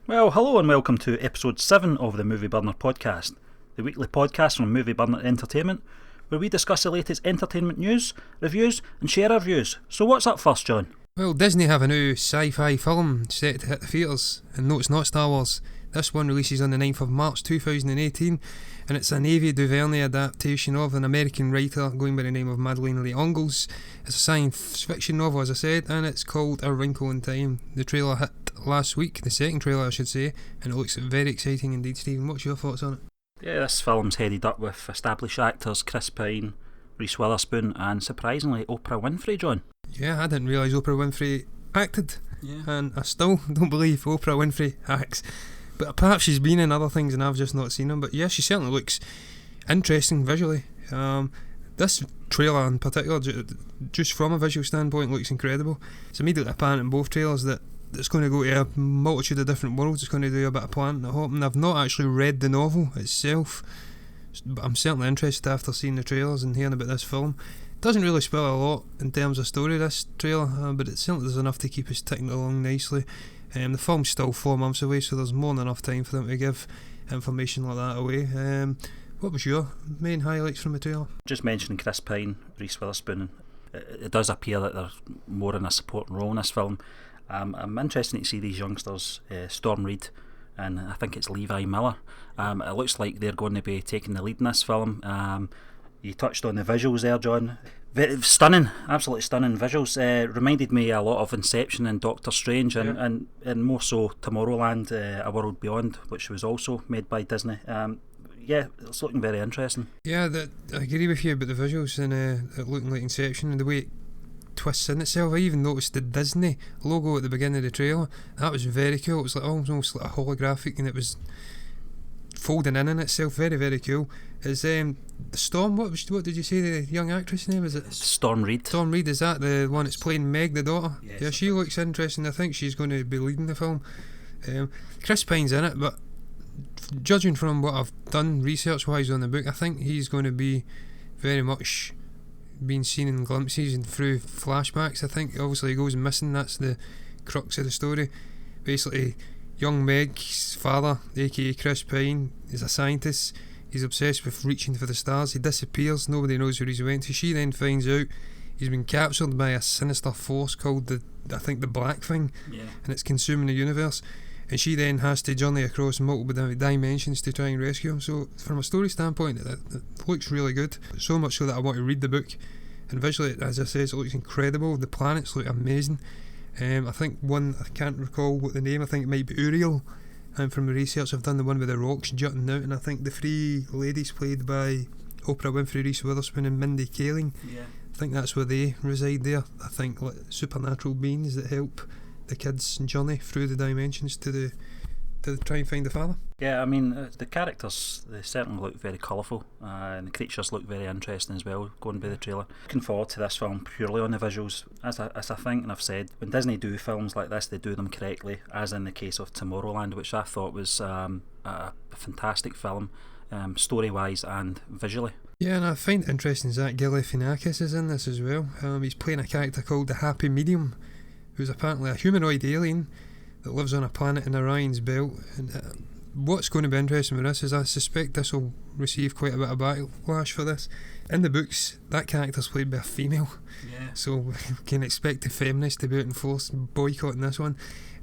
Well, hello and welcome to episode 7 of the Movie Burner podcast, the weekly podcast from Movie Burner Entertainment, where we discuss the latest entertainment news, reviews and share our views. So what's up first, John? Well, Disney have a new sci-fi film set to hit the theatres, and no, it's not Star Wars. This one releases on the 9th of March 2018, and it's an Ava DuVernay adaptation of an American writer going by the name of Madeleine L'Angels. It's a science fiction novel, as I said, and it's called A Wrinkle in Time. The trailer hit last week, the second trailer I should say, and it looks very exciting indeed. Stephen, what's your thoughts on it? Yeah, this film's headed up with established actors Chris Pine, Reese Witherspoon and surprisingly Oprah Winfrey, John. Yeah, I didn't realise Oprah Winfrey acted, Yeah. and I still don't believe Oprah Winfrey acts. But perhaps she's been in other things and I've just not seen them. But yeah, she certainly looks interesting visually. This trailer in particular, just from a visual standpoint, looks incredible. It's immediately apparent in both trailers that it's going to go to a multitude of different worlds. It's going to do a bit of planting, I hope. And I've not actually read the novel itself, but I'm certainly interested after seeing the trailers and hearing about this film. It doesn't really spoil a lot in terms of story, this trailer, but it certainly does enough to keep us ticking along nicely. The film's still 4 months away, so there's more than enough time for them to give information like that away. What was your main highlights from the trailer? Just mentioning Chris Pine, Reese Witherspoon, it does appear that they're more in a supporting role in this film. I'm interested to see these youngsters, Storm Reid and I think it's Levi Miller. It looks like they're going to be taking the lead in this film. You touched on the visuals there, John. Very stunning, absolutely stunning visuals. Reminded me a lot of Inception and Doctor Strange, and more so Tomorrowland, A World Beyond, which was also made by Disney. Yeah, it's looking very interesting. Yeah, I agree with you about the visuals and it looking like Inception and the way it twists in itself. I even noticed the Disney logo at the beginning of the trailer. That was very cool. It was like almost like a holographic, and it was folding in itself. Very, very cool. Is the Storm? What did you say the young actress name is? It Storm Reid. Storm Reid, is that the one that's playing Meg, the daughter? Yes. Yeah, she looks interesting. I think she's going to be leading the film. Chris Pine's in it, but judging from what I've done research-wise on the book, I think he's going to be very much being seen in glimpses and through flashbacks. I think obviously he goes missing. That's the crux of the story. Basically, young Meg's father, aka Chris Pine, is a scientist. He's obsessed with reaching for the stars. He disappears. Nobody knows where he's went to. She then finds out he's been captured by a sinister force called the Black Thing, and it's consuming the universe. And she then has to journey across multiple dimensions to try and rescue him. So from a story standpoint, it looks really good. So much so that I want to read the book. And visually, as I said, it looks incredible. The planets look amazing. I think one, I can't recall what the name, I think it might be Uriel. And from the research I've done, the one with the rocks jutting out. And I think the three ladies played by Oprah Winfrey, Reese Witherspoon and Mindy Kaling, I think that's where they reside there. I think like supernatural beings that help the kids' journey through the dimensions to try and find the father. Yeah, I mean, the characters, they certainly look very colourful, and the creatures look very interesting as well, going by the trailer. Looking forward to this film purely on the visuals. As I think and I've said, when Disney do films like this, they do them correctly, as in the case of Tomorrowland, which I thought was a fantastic film, story-wise and visually. Yeah, and I find it interesting Zach Galifianakis is in this as well. He's playing a character called the Happy Medium, who's apparently a humanoid alien that lives on a planet in Orion's belt. And what's going to be interesting with this is I suspect this will receive quite a bit of backlash for this. In the books, that character's played by a female, so we can expect the feminists to be out in force boycotting this one.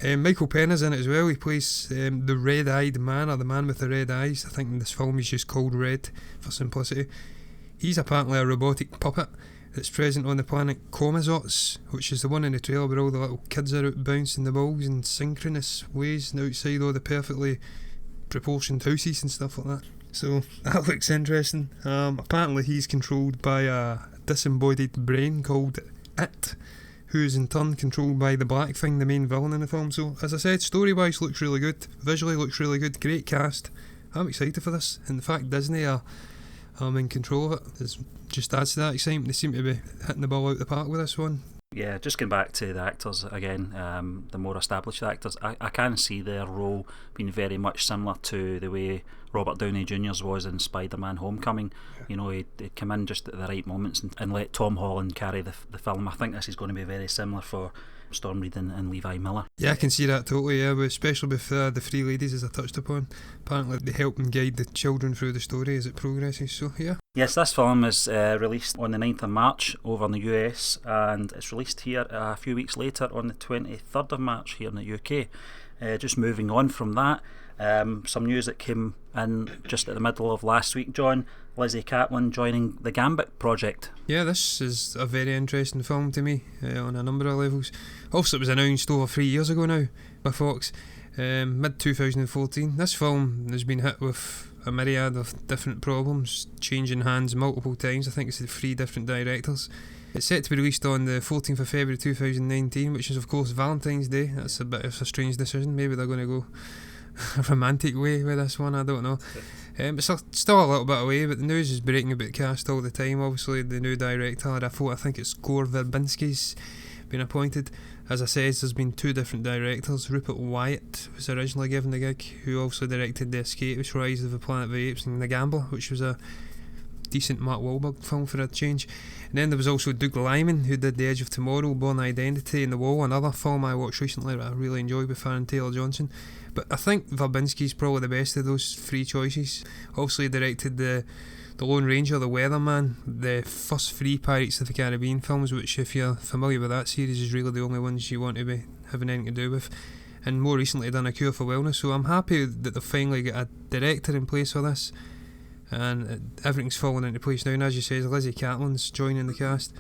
Michael Penna's in it as well. He plays the red-eyed man, or the man with the red eyes. I think in this film he's just called Red for simplicity. He's apparently a robotic puppet that's present on the planet Comazots, which is the one in the trailer where all the little kids are out bouncing the balls in synchronous ways and outside all the perfectly proportioned houses and stuff like that. So that looks interesting. Apparently he's controlled by a disembodied brain called It, who is in turn controlled by the Black Thing, the main villain in the film. So as I said, story-wise looks really good, visually looks really good, great cast. I'm excited for this, and the fact Disney are in control of it just adds to that excitement. They seem to be hitting the ball out the park with this one. Yeah, just going back to the actors again, the more established actors, I can see their role being very much similar to the way Robert Downey Jr.'s was in Spider-Man Homecoming. You know, he'd come in just at the right moments and let Tom Holland carry the film. I think this is going to be very similar for Storm Reid and Levi Miller. Yeah, I can see that totally, yeah, but especially with the three ladies, as I touched upon. Apparently they help and guide the children through the story as it progresses, so yeah. Yes, this film is released on the 9th of March over in the US, and it's released here a few weeks later on the 23rd of March here in the UK. Just moving on from that, some news that came in just at the middle of last week, John. Lizzie Kaplan joining the Gambit Project. Yeah, this is a very interesting film to me on a number of levels. Also, it was announced over 3 years ago now by Fox, mid-2014. This film has been hit with a myriad of different problems, changing hands multiple times. I think it's 3 different directors. It's set to be released on the 14th of February 2019, which is of course Valentine's Day. That's a bit of a strange decision. Maybe they're going to go a romantic way with this one, I don't know. But still a little bit away, but the news is breaking about cast all the time. Obviously the new director, I think it's Gore Verbinski's been appointed. As I said, there's been 2 different directors. Rupert Wyatt was originally given the gig, who also directed The Escape, Rise of the Planet of the Apes, and The Gamble, which was a decent Mark Wahlberg film for a change. And then there was also Doug Liman, who did The Edge of Tomorrow, Born Identity, and The Wall, another film I watched recently that I really enjoyed with Aaron Taylor-Johnson. But I think Verbinski's probably the best of those 3 choices. Also, he directed the Lone Ranger, The Weatherman, the first 3 Pirates of the Caribbean films, which, if you're familiar with that series, is really the only ones you want to be having anything to do with. And more recently done A Cure for Wellness, so I'm happy that they've finally got a director in place for this, and everything's fallen into place now. And as you say, Lizzie Kaplan's joining the cast.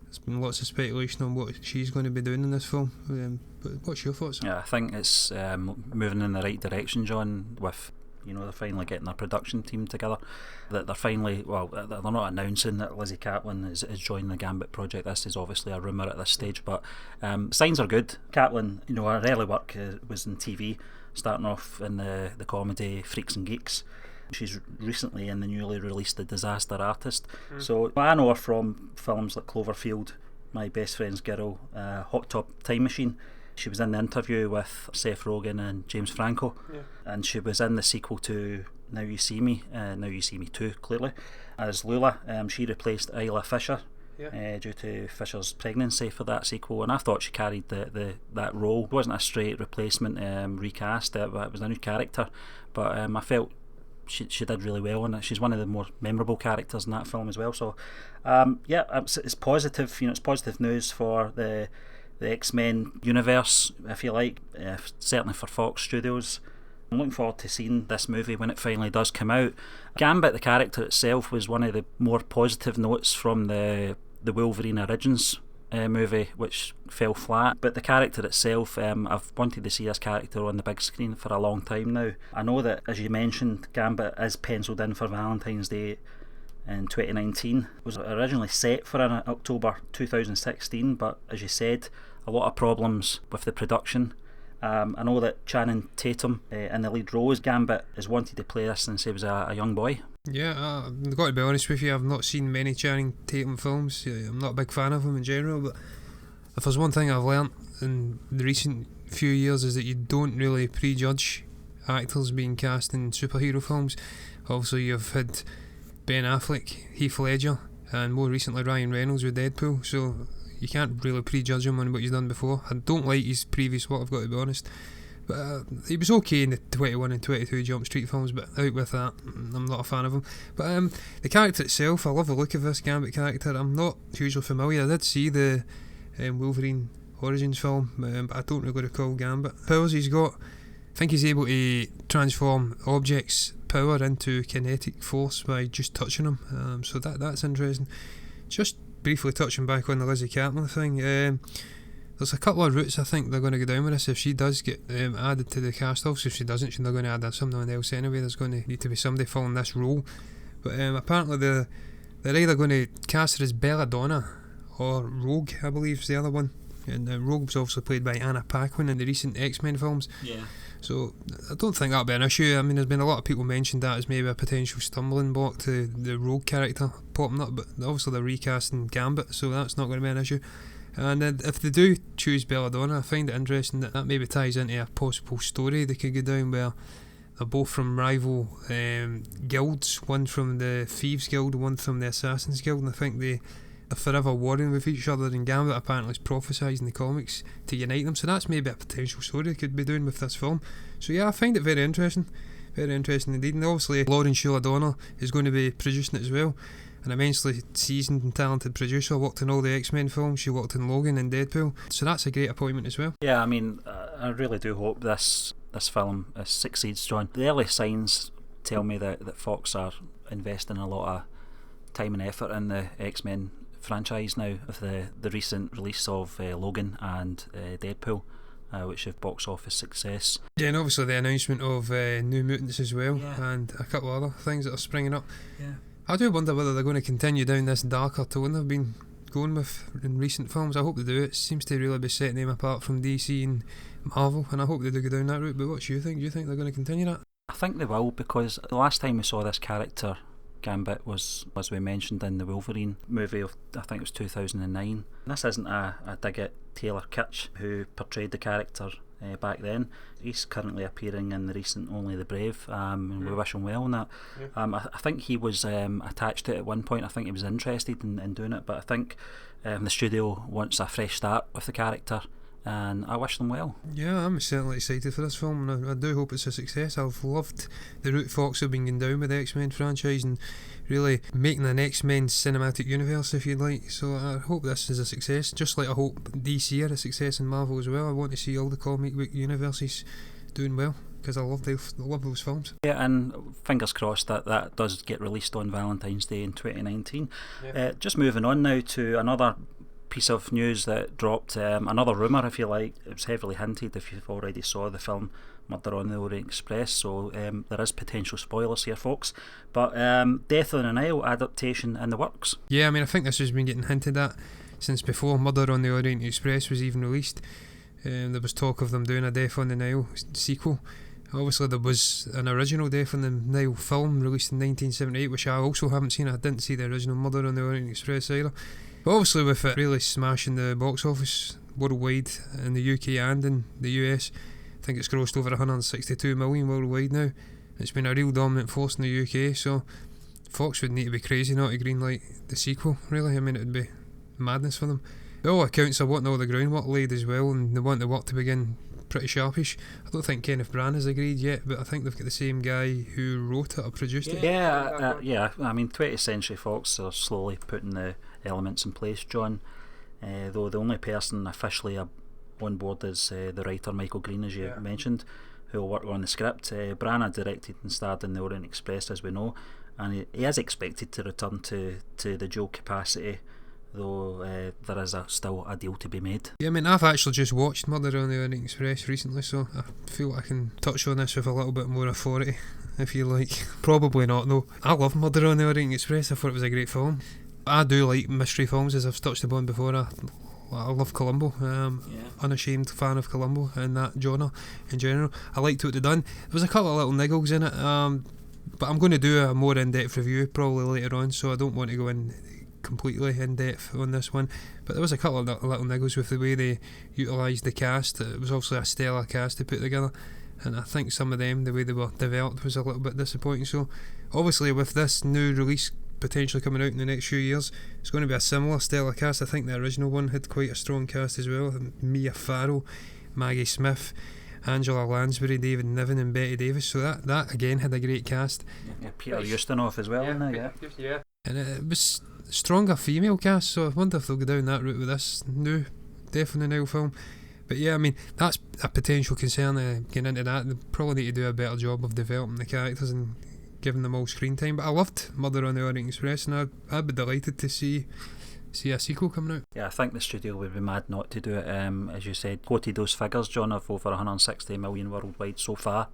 There's been lots of speculation on what she's going to be doing in this film. But what's your thoughts? Yeah, I think it's moving in the right direction, John, with, they're finally getting their production team together. That they're finally, they're not announcing that Lizzie Kaplan is joining the Gambit Project. This is obviously a rumour at this stage, but signs are good. Kaplan, her early work was in TV, starting off in the comedy Freaks and Geeks. She's recently in the newly released The Disaster Artist. So I know her from films like Cloverfield, My Best Friend's Girl, Hot Tub Time Machine. She was in The Interview with Seth Rogen and James Franco, and she was in the sequel to Now You See Me 2, clearly, as Lula. She replaced Isla Fisher due to Fisher's pregnancy for that sequel, and I thought she carried that role. It wasn't a straight replacement, recast, it was a new character, but I felt she did really well in it. She's one of the more memorable characters in that film as well. So it's positive. It's positive news for the X-Men universe, if you like, certainly for Fox Studios. I'm looking forward to seeing this movie when it finally does come out. Gambit, the character itself, was one of the more positive notes from the Wolverine Origins movie, which fell flat. But the character itself, I've wanted to see this character on the big screen for a long time now. I know that, as you mentioned, Gambit is penciled in for Valentine's Day in 2019. It was originally set for October 2016, but as you said, a lot of problems with the production. I know that Channing Tatum in the lead role as Gambit has wanted to play this since he was a young boy. Yeah, I've got to be honest with you, I've not seen many Channing Tatum films. I'm not a big fan of him in general, but if there's one thing I've learnt in the recent few years is that you don't really prejudge actors being cast in superhero films. Obviously you've had Ben Affleck, Heath Ledger, and more recently Ryan Reynolds with Deadpool, so you can't really prejudge him on what he's done before. I don't like his previous work, I've got to be honest, but he was okay in the 21 and 22 Jump Street films, but out with that, I'm not a fan of him. But the character itself, I love the look of this Gambit character. I'm not hugely familiar. I did see the Wolverine Origins film, but I don't really recall Gambit. Powers he's got, I think he's able to transform objects' power into kinetic force by just touching them, so that's interesting. Just briefly touching back on the Lizzie Kaplan thing, there's a couple of routes I think they're going to go down with this. If she does get added to the cast, obviously if she doesn't, they're going to add someone else anyway. There's going to need to be somebody filling this role, but apparently they're either going to cast her as Belladonna or Rogue, I believe is the other one, and Rogue was obviously played by Anna Paquin in the recent X-Men films. So I don't think that'll be an issue. I mean, there's been a lot of people mentioned that as maybe a potential stumbling block to the Rogue character popping up, but obviously they're recasting Gambit, so that's not going to be an issue. And if they do choose Belladonna, I find it interesting that maybe ties into a possible story they could go down where they're both from rival guilds, one from the Thieves Guild, one from the Assassins Guild, and I think they they're forever warring with each other, and Gambit apparently is prophesied in the comics to unite them, so that's maybe a potential story they could be doing with this film. So yeah, I find it very interesting indeed. And obviously Lauren Sheila Donner is going to be producing it as well, an immensely seasoned and talented producer, worked in all the X-Men films, she worked in Logan and Deadpool, so that's a great appointment as well. Yeah, I mean, I really do hope this film succeeds, John. The early signs tell me that Fox are investing a lot of time and effort in the X-Men franchise now, with the recent release of Logan and Deadpool, which have box office success. Yeah, and obviously the announcement of New Mutants as well, and a couple of other things that are springing up. Yeah. I do wonder whether they're going to continue down this darker tone they've been going with in recent films. I hope they do. It seems to really be setting them apart from DC and Marvel, and I hope they do go down that route. But what do you think? Do you think they're going to continue that? I think they will, because the last time we saw this character, Gambit, was, as we mentioned, in the Wolverine movie of, I think it was 2009. This isn't a dig at Taylor Kitsch, who portrayed the character back then. He's currently appearing in the recent Only the Brave, and we wish him well on that. I think he was attached to it at one point. I think he was interested in doing it, but I think the studio wants a fresh start with the character, and I wish them well. Yeah, I'm certainly excited for this film, and I do hope it's a success. I've loved the route Fox have been going down with the X-Men franchise, and really making an X-Men cinematic universe, if you like. So I hope this is a success, just like I hope DC are a success and Marvel as well. I want to see all the comic book universes doing well, because I love those films. Yeah, and fingers crossed that does get released on Valentine's Day in 2019. Just moving on now to another piece of news that dropped, another rumour, if you like. It was heavily hinted if you've already saw the film Murder on the Orient Express, so there is potential spoilers here, folks, but Death on the Nile adaptation in the works. Yeah, I mean, I think this has been getting hinted at since before Murder on the Orient Express was even released. There was talk of them doing a Death on the Nile sequel. Obviously there was an original Death on the Nile film released in 1978, which I also haven't seen. I didn't see the original Murder on the Orient Express either. But obviously with it really smashing the box office worldwide in the UK and in the US, I think it's grossed over 162 million worldwide now. It's been a real dominant force in the UK, so Fox would need to be crazy not to greenlight the sequel, really. I mean, it would be madness for them. By all accounts, they're wanting all the groundwork laid as well, and they want the work to begin pretty sharpish. I don't think Kenneth Branagh has agreed yet, but I think they've got the same guy who wrote it or produced it. Yeah, I mean, 20th Century Fox are slowly putting the elements in place, John, though the only person officially on board is the writer Michael Green, as you mentioned, who will work on the script. Branagh directed and starred in the Orient Express, as we know, and he is expected to return to the dual capacity, though there is still a deal to be made. Yeah, I mean, I've actually just watched Murder on the Orient Express recently, so I feel I can touch on this with a little bit more authority, if you like. Probably not, though. I love Murder on the Orient Express. I thought it was a great film. I do like mystery films, as I've touched upon before. I love Columbo. Unashamed fan of Columbo and that genre in general. I liked what they'd done. There was a couple of little niggles in it, but I'm going to do a more in-depth review probably later on, so I don't want to go in completely in-depth on this one. But there was a couple of little niggles with the way they utilised the cast. It was obviously a stellar cast to put together, and I think some of them, the way they were developed, was a little bit disappointing. So obviously with this new release potentially coming out in the next few years, it's going to be a similar stellar cast. I think the original one had quite a strong cast as well. Mia Farrow, Maggie Smith, Angela Lansbury, David Niven and Betty Davis, so that again had a great cast. Peter Ustinov as well. And it was stronger female cast, so I wonder if they'll go down that route with this new Death on the Nile film. But yeah, I mean, that's a potential concern getting into that. They probably need to do a better job of developing the characters and giving them all screen time. But I loved Murder on the Orient Express, and I'd be delighted to see a sequel coming out. Yeah, I think the studio would be mad not to do it. As you said, quoted those figures, John, of over 160 million worldwide so far.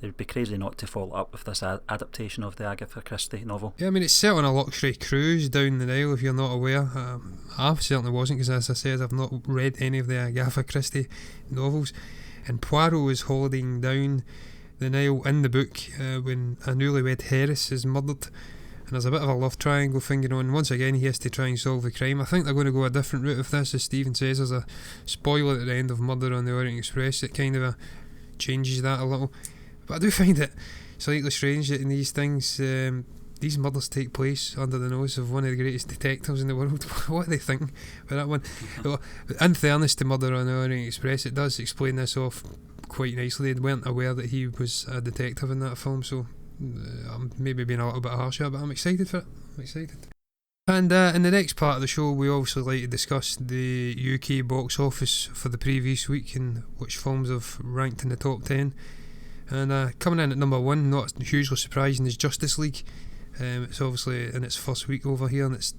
They'd be crazy not to follow up with this adaptation of the Agatha Christie novel. Yeah, I mean, it's set on a luxury cruise down the Nile, if you're not aware. I certainly wasn't, because as I said, I've not read any of the Agatha Christie novels. And Poirot is holidaying down the Nile in the book when a newlywed Harris is murdered, and there's a bit of a love triangle thing going on. Once again, he has to try and solve the crime. I think they're going to go a different route with this. As Stephen says, there's a spoiler at the end of Murder on the Orient Express that kind of changes that a little. But I do find it slightly strange that in these things these murders take place under the nose of one of the greatest detectives in the world. What are they thinking with that one? Well, in fairness to Murder on the Orient Express, it does explain this off quite nicely. They weren't aware that he was a detective in that film, so I'm maybe being a little bit harsher, but I'm excited for it. I'm excited. And in the next part of the show, we obviously like to discuss the UK box office for the previous week and which films have ranked in the top 10. And coming in at number 1, not hugely surprising, is Justice League. It's obviously in its first week over here, and it's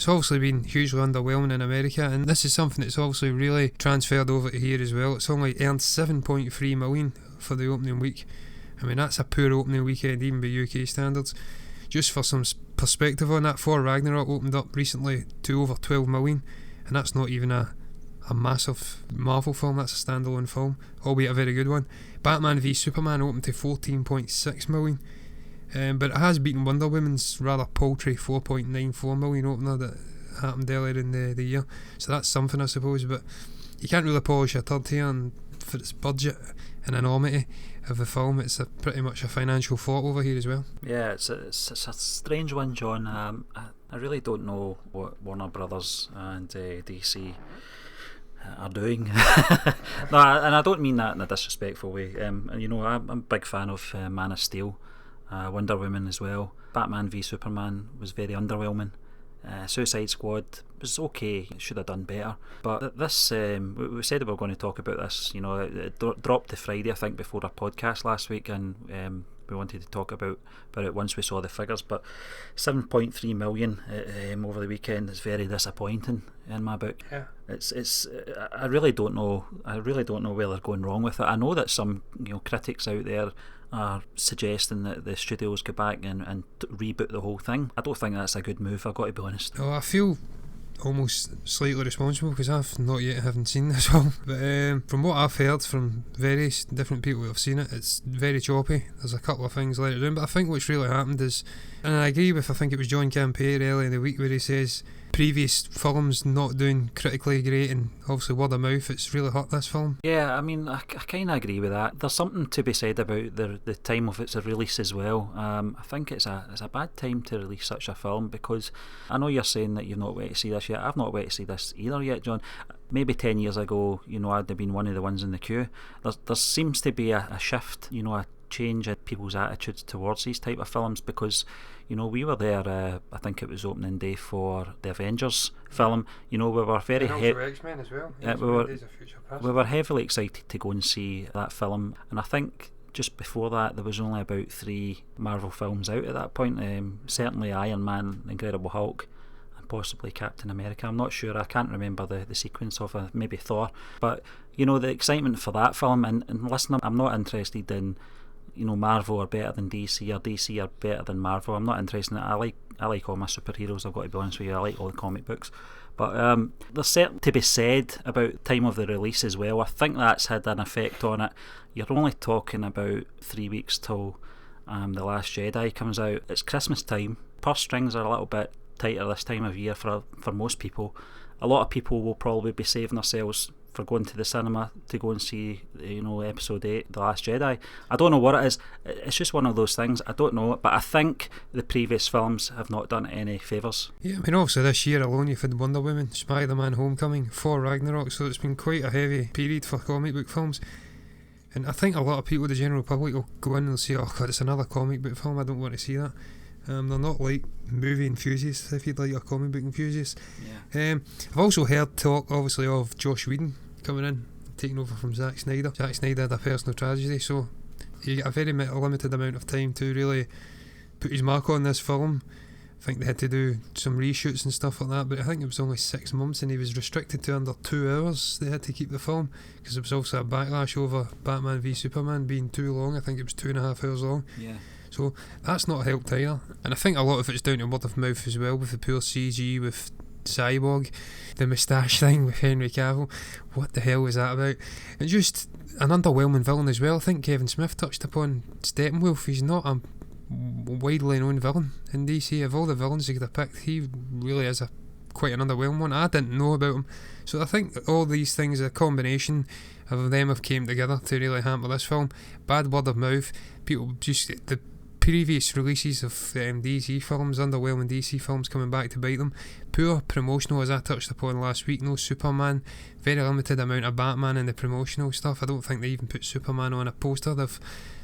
obviously been hugely underwhelming in America, and this is something that's obviously really transferred over to here as well. It's only earned 7.3 million for the opening week. I mean, that's a poor opening weekend even by UK standards. Just for some perspective on that, Thor Ragnarok opened up recently to over 12 million, and that's not even a massive Marvel film, that's a standalone film, albeit a very good one. Batman v Superman opened to 14.6 million, but it has beaten Wonder Woman's rather paltry 4.94 million opener that happened earlier in the year, so that's something, I suppose. But you can't really polish a turd here, and for its budget and enormity of the film, it's pretty much a financial fault over here as well. Yeah, it's a strange one, John. I really don't know what Warner Brothers and DC are doing. No, and I don't mean that in a disrespectful way. And you know, I'm a big fan of Man of Steel, Wonder Woman as well. Batman v Superman was very underwhelming. Suicide Squad was okay, it should have done better. But this, we said we were going to talk about this, you know, it dropped to Friday, I think, before our podcast last week, and we wanted to talk about it once we saw the figures. But 7.3 million over the weekend is very disappointing in my book. Yeah. It's I really don't know where they're going wrong with it. I know that some, you know, critics out there are suggesting that the studios go back and reboot the whole thing. I don't think that's a good move, I've got to be honest. Oh, I feel almost slightly responsible because I've not yet haven't seen this film, but from what I've heard from various different people who have seen it, it's very choppy. There's a couple of things let it down, but I think what's really happened is, and I agree with, I think it was John Campea earlier in the week where he says previous films not doing critically great, and obviously word of mouth, it's really hurt this film. Yeah, I mean, I kind of agree with that. There's something to be said about the time of its release as well. I think it's a bad time to release such a film, because I know you're saying that you've not waited to see this yet. I've not waited to see this either yet, John. Maybe 10 years ago, you know, I'd have been one of the ones in the queue. There seems to be a shift, you know, a change in people's attitudes towards these type of films, because, you know, we were there, I think it was opening day for the Avengers film. You know, we were very X-Men as well. We were heavily excited to go and see that film, and I think just before that there was only about 3 Marvel films out at that point. Certainly Iron Man, Incredible Hulk, and possibly Captain America. I'm not sure, I can't remember the sequence of maybe Thor. But, you know, the excitement for that film, and listen, I'm not interested in, you know, Marvel are better than DC or DC are better than Marvel. I'm not interested in it. I like all my superheroes, I've got to be honest with you. I like all the comic books. But there's certain to be said about time of the release as well. I think that's had an effect on it. You're only talking about 3 weeks till The Last Jedi comes out. It's Christmas time. Purse strings are a little bit tighter this time of year for most people. A lot of people will probably be saving themselves for going to the cinema to go and see, you know, episode 8, The Last Jedi. I don't know what it is. It's just one of those things. I don't know, but I think the previous films have not done it any favours. Yeah, I mean, also this year alone you've had Wonder Woman, Spider-Man Homecoming, Thor Ragnarok, so it's been quite a heavy period for comic book films. And I think a lot of people, the general public, will go in and say, oh god, it's another comic book film, I don't want to see that. They're not like movie enthusiasts, if you'd like a comic book enthusiast. Yeah. I've also heard talk, obviously, of Joss Whedon coming in, taking over from Zack Snyder. Zack Snyder had a personal tragedy, so you get a very limited amount of time to really put his mark on this film. I think they had to do some reshoots and stuff like that, but I think it was only 6 months, and he was restricted to under 2 hours. They had to keep the film because there was also a backlash over Batman v Superman being too long. I think it was 2.5 hours long. Yeah. So that's not helped either. And I think a lot of it's down to word of mouth as well, with the poor CG, with Cyborg, the moustache thing with Henry Cavill. What the hell was that about? And just an underwhelming villain as well. I think Kevin Smith touched upon Steppenwolf. He's not a widely known villain in DC. Of all the villains he could have picked, he really is quite an underwhelming one. I didn't know about him. So I think all these things, a combination of them, have came together to really hamper this film. Bad word of mouth. People just, the previous releases of DC films, underwhelming DC films coming back to bite them. Poor promotional, as I touched upon last week. No Superman, very limited amount of Batman in the promotional stuff. I don't think they even put Superman on a poster. They've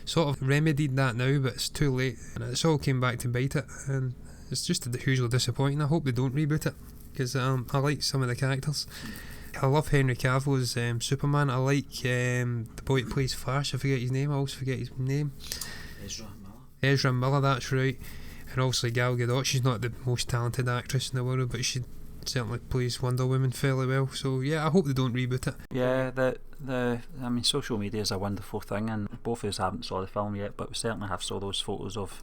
sort of remedied that now, but it's too late, and it's all came back to bite it, and it's just hugely disappointing. I hope they don't reboot it, because I like some of the characters. I love Henry Cavill as Superman. I like the boy who plays Flash. I forget his name. I always forget his name. Ezra Miller, that's right. And obviously Gal Gadot. She's not the most talented actress in the world, but she certainly plays Wonder Woman fairly well. So yeah, I hope they don't reboot it. Yeah, I mean, social media is a wonderful thing, and both of us haven't saw the film yet, but we certainly have saw those photos of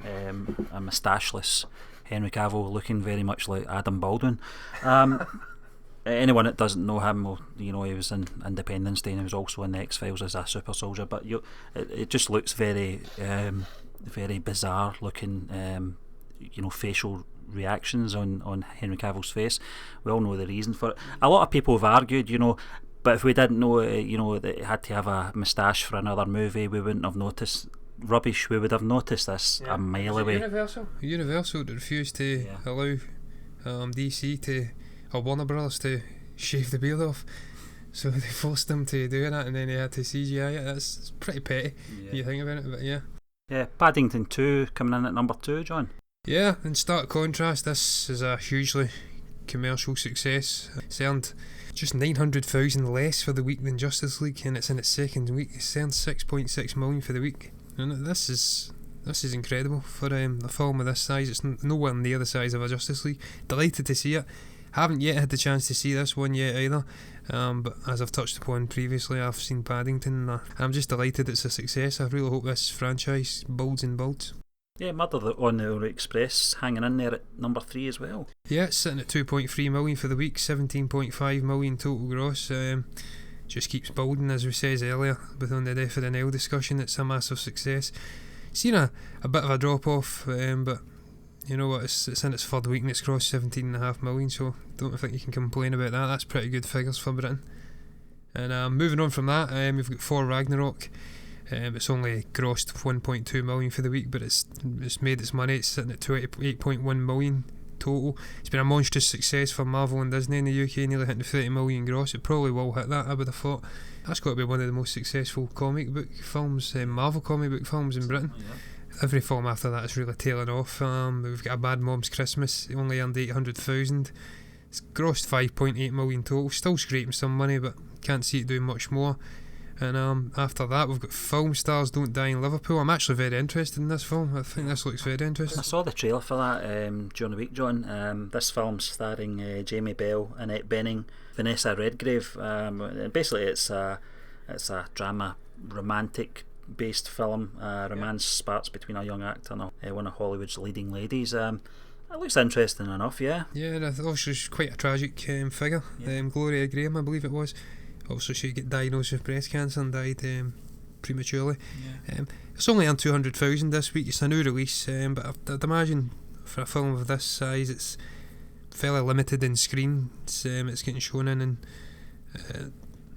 a moustacheless Henry Cavill looking very much like Adam Baldwin. Anyone that doesn't know him will, he was in Independence Day, and he was also in the X-Files as a super soldier, but it just looks very very bizarre looking facial reactions on Henry Cavill's face. We all know the reason for it. A lot of people have argued, but if we didn't know that he had to have a moustache for another movie, we wouldn't have noticed. Rubbish, we would have noticed this a mile away. Universal that refused to allow DC to, or Warner Brothers, to shave the beard off, so they forced him to do that, and then they had to CGI it. That's pretty petty when you think about it, but yeah, Paddington 2 coming in at number 2, John. Yeah, in stark contrast, this is a hugely commercial success. It's earned just 900,000 less for the week than Justice League, and it's in its second week. It's earned 6.6 million for the week, and this is incredible for a film of this size. It's nowhere near the size of a Justice League. Delighted to see it. Haven't yet had the chance to see this one yet either, but as I've touched upon previously, I've seen Paddington, and I'm just delighted it's a success. I really hope this franchise builds and builds. Yeah, Murder on the Orient Express hanging in there at number 3 as well. Yeah, it's sitting at 2.3 million for the week, 17.5 million total gross. Just keeps building, as we said earlier, with on the Death of the Nile discussion. It's a massive success. Seen a bit of a drop off, but you know what, it's in its third week and it's crossed 17.5 million, so don't think you can complain about that. That's pretty good figures for Britain. And moving on from that, we've got Thor Ragnarok. It's only grossed 1.2 million for the week, but it's made its money. It's sitting at 8.1 million total. It's been a monstrous success for Marvel and Disney in the UK, nearly hitting 30 million gross. It probably will hit that, I would have thought. That's got to be one of the most successful comic book films, Marvel comic book films in Britain. Every film after that is really tailing off. We've got A Bad Mom's Christmas. It only earned 800,000. It's grossed 5.8 million total. Still scraping some money, but can't see it doing much more. And after that, we've got Film Stars Don't Die in Liverpool. I'm actually very interested in this film. I think this looks very interesting. I saw the trailer for that during the week, John. This film's starring Jamie Bell, Annette Bening, Vanessa Redgrave. Basically, it's a drama, romantic based film. Romance sparks between a young actor and one of Hollywood's leading ladies. It looks interesting enough, yeah. Yeah, and also she's quite a tragic figure. Gloria Graham, I believe it was. Also, she got diagnosed with breast cancer and died prematurely. It's only earned 200,000 this week. It's a new release, but I'd imagine for a film of this size, it's fairly limited in screen. It's getting shown in, and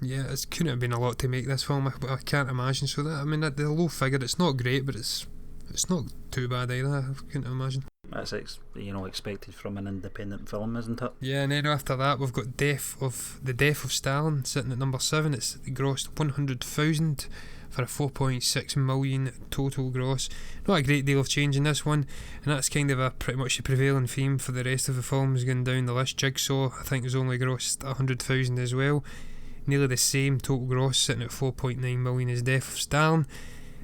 it couldn't have been a lot to make this film. I can't imagine. So that, I mean, the low figure, it's not great, but it's not too bad either. I couldn't imagine. That's expected from an independent film, isn't it? Yeah, and then after that we've got The Death of Stalin sitting at number 7. It's grossed 100,000 for a 4.6 million total gross. Not a great deal of change in this one, and that's kind of pretty much the prevailing theme for the rest of the films going down the list. Jigsaw, I think, has only grossed 100,000 as well. Nearly the same total gross, sitting at 4.9 million as Death of Stalin.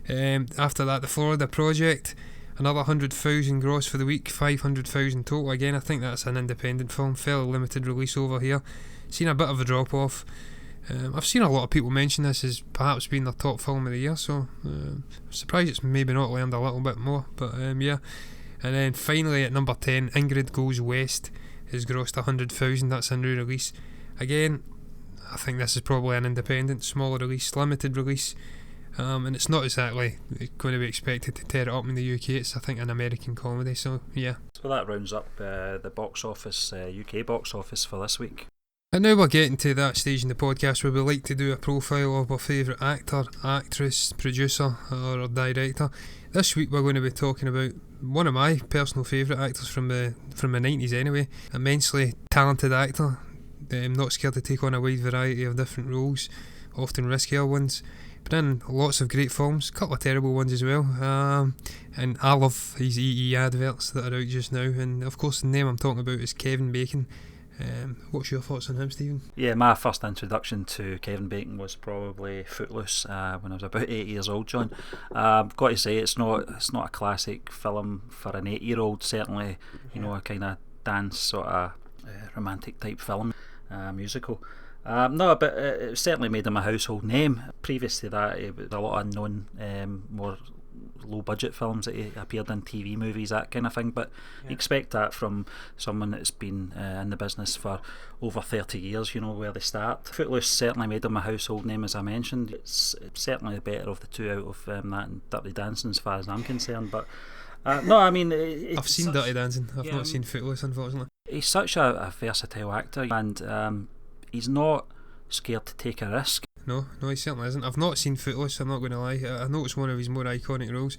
After that, The Florida Project, another 100,000 gross for the week, 500,000 total. Again, I think that's an independent film, fairly limited release over here. Seen a bit of a drop off. I've seen a lot of people mention this as perhaps being their top film of the year, so I'm surprised it's maybe not learned a little bit more, but yeah. And then finally at number 10, Ingrid Goes West has grossed 100,000. That's a new release. Again, I think this is probably an independent, smaller release, limited release. And it's not exactly going to be expected to tear it up in the UK. It's, I think, an American comedy, so yeah. So that rounds up the box office, UK box office for this week. And now we're getting to that stage in the podcast where we like to do a profile of our favourite actor, actress, producer or director. This week we're going to be talking about one of my personal favourite actors from the 90s anyway. Immensely talented actor, not scared to take on a wide variety of different roles, often riskier ones, but in lots of great films, a couple of terrible ones as well. And I love his EE adverts that are out just now, and of course the name I'm talking about is Kevin Bacon. What's your thoughts on him, Stephen? Yeah, my first introduction to Kevin Bacon was probably Footloose when I was about 8 years old, John. I've got to say it's not a classic film for an 8-year-old, certainly, a kind of dance sort of romantic type film, musical. No, but it certainly made him a household name. Previous to that, it was a lot of unknown, more low budget films that he appeared in, TV movies, that kind of thing, but you expect that from someone that's been in the business for over 30 years, where they start. Footloose certainly made him a household name, as I mentioned. It's certainly the better of the two out of that and Dirty Dancing as far as I'm concerned, but no, I mean... I've seen Dirty Dancing, I've not seen Footloose, unfortunately. He's such a versatile actor, and he's not scared to take a risk. No, he certainly isn't. I've not seen Footloose, I'm not going to lie. I know it's one of his more iconic roles.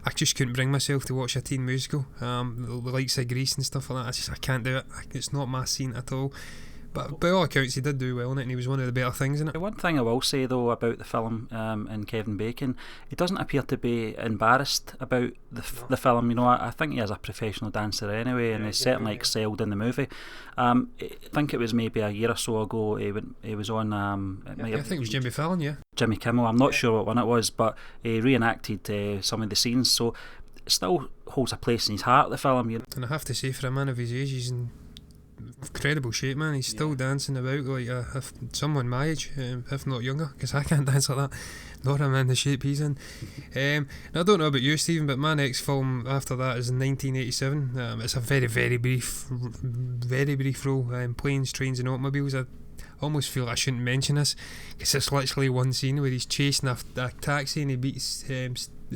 I just couldn't bring myself to watch a teen musical, the likes of Grease and stuff like that. I can't do it. It's not my scene at all. But by all accounts, he did do well in it, and he was one of the better things in it. One thing I will say, though, about the film and Kevin Bacon, he doesn't appear to be embarrassed about the film. I think he is a professional dancer anyway, and he certainly excelled in the movie. I think it was maybe a year or so ago he was on... I think it was Jimmy Fallon, yeah. Jimmy Kimmel, I'm not sure what one it was, but he reenacted some of the scenes, so it still holds a place in his heart, the film. And I have to say, for a man of his age, he's in incredible shape, man. He's still dancing about like if someone my age, if not younger, because I can't dance like that, nor am I in the shape he's in. Now, I don't know about you, Stephen, but my next film after that is in 1987. It's a very, very brief role, Planes, Trains and Automobiles. I almost feel I shouldn't mention this, because it's literally one scene where he's chasing a taxi and he beats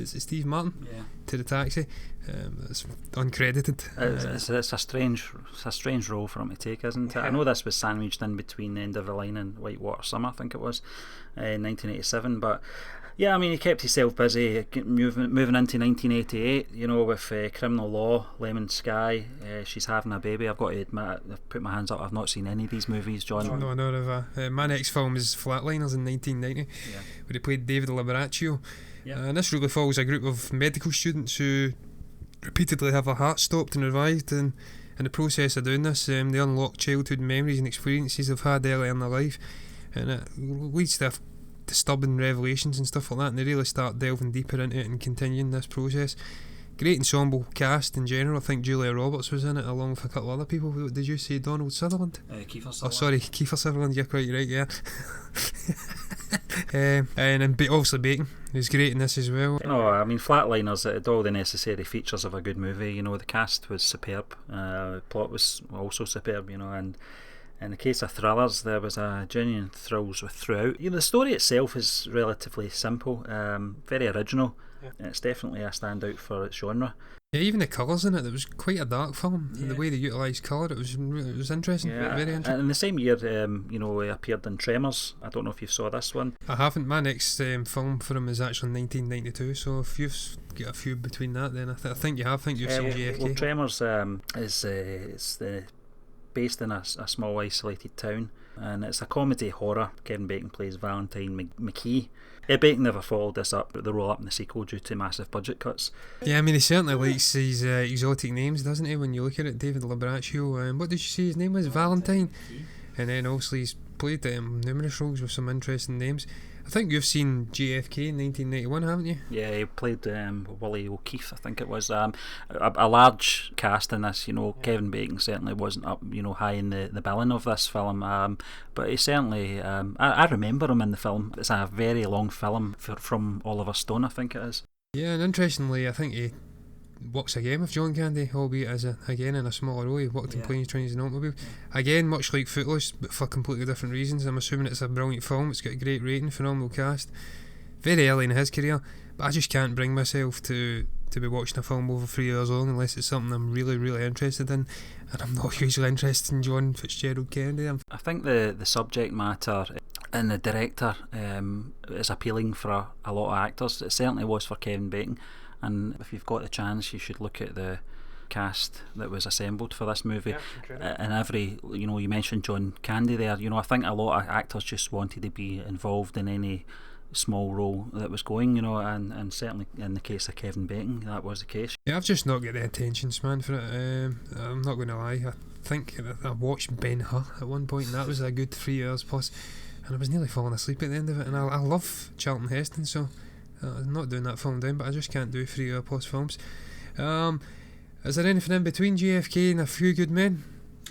Steve Martin to the taxi. It's uncredited. It's a strange role for him to take, isn't it? I know this was sandwiched in between End of the Line and Whitewater Summer, I think it was, in 1987, but yeah, I mean, he kept himself busy moving into 1988, with Criminal Law, Lemon Sky, She's Having a Baby. I've got to admit, I've put my hands up, I've not seen any of these movies, John. No, never. My next film is Flatliners in 1990, where he played David Liberaccio. And this really follows a group of medical students who repeatedly have their heart stopped and revived, and in the process of doing this, they unlock childhood memories and experiences they've had earlier in their life, and it leads to disturbing revelations and stuff like that, and they really start delving deeper into it and continuing this process. Great ensemble cast in general. I think Julia Roberts was in it along with a couple of other people. Did you say Donald Sutherland? Kiefer Sutherland. Oh, sorry, Kiefer Sutherland, you're quite right, yeah. And obviously Bacon, who's great in this as well. No, I mean, Flatliners, it had all the necessary features of a good movie. The cast was superb, the plot was also superb, and in the case of thrillers, there was a genuine thrills throughout. The story itself is relatively simple, very original. It's definitely a standout for its genre. Yeah, even the colours in it was quite a dark film. The way they utilised colour, it was interesting. Very interesting. And in the same year, he appeared in Tremors. I don't know if you saw this one. I haven't. My next film for him is actually 1992. So if you've got a few between that, then I think you have. I think you've seen JFK. Well, Tremors is based in a small isolated town, and it's a comedy horror. Kevin Bacon plays Valentine McKee. Bacon never followed this up, but the roll up in the sequel due to massive budget cuts. Yeah, I mean, he certainly likes these exotic names, doesn't he, when you look at it? David Liberaccio, what did you say his name was? Valentine? And then obviously he's played numerous roles with some interesting names. I think you've seen JFK in 1991, haven't you? Yeah, he played Willie O'Keefe, I think it was. A large cast in this, Kevin Bacon certainly wasn't up, high in the billing of this film, but he certainly, I remember him in the film. It's a very long film from Oliver Stone, I think it is. Yeah, and interestingly, I think he works again with John Candy, albeit as again in a smaller role. He worked in Planes, Trains and Automobiles. Again, much like Footloose, but for completely different reasons. I'm assuming it's a brilliant film. It's got a great rating, phenomenal cast. Very early in his career, but I just can't bring myself to to be watching a film over 3 hours long unless it's something I'm really, really interested in, and I'm not hugely interested in John Fitzgerald Kennedy. I think the subject matter and the director is appealing for a lot of actors. It certainly was for Kevin Bacon, and if you've got the chance, you should look at the cast that was assembled for this movie. And every, you mentioned John Candy there, I think a lot of actors just wanted to be involved in any small role that was going, and certainly in the case of Kevin Bacon, that was the case. Yeah, I've just not got the attention span for it. I'm not going to lie. I think I watched Ben-Hur at one point, and that was a good 3 hours plus, and I was nearly falling asleep at the end of it. And I love Charlton Heston, so I'm not doing that film down, but I just can't do 3 hour plus films. Is there anything in between JFK and A Few Good Men?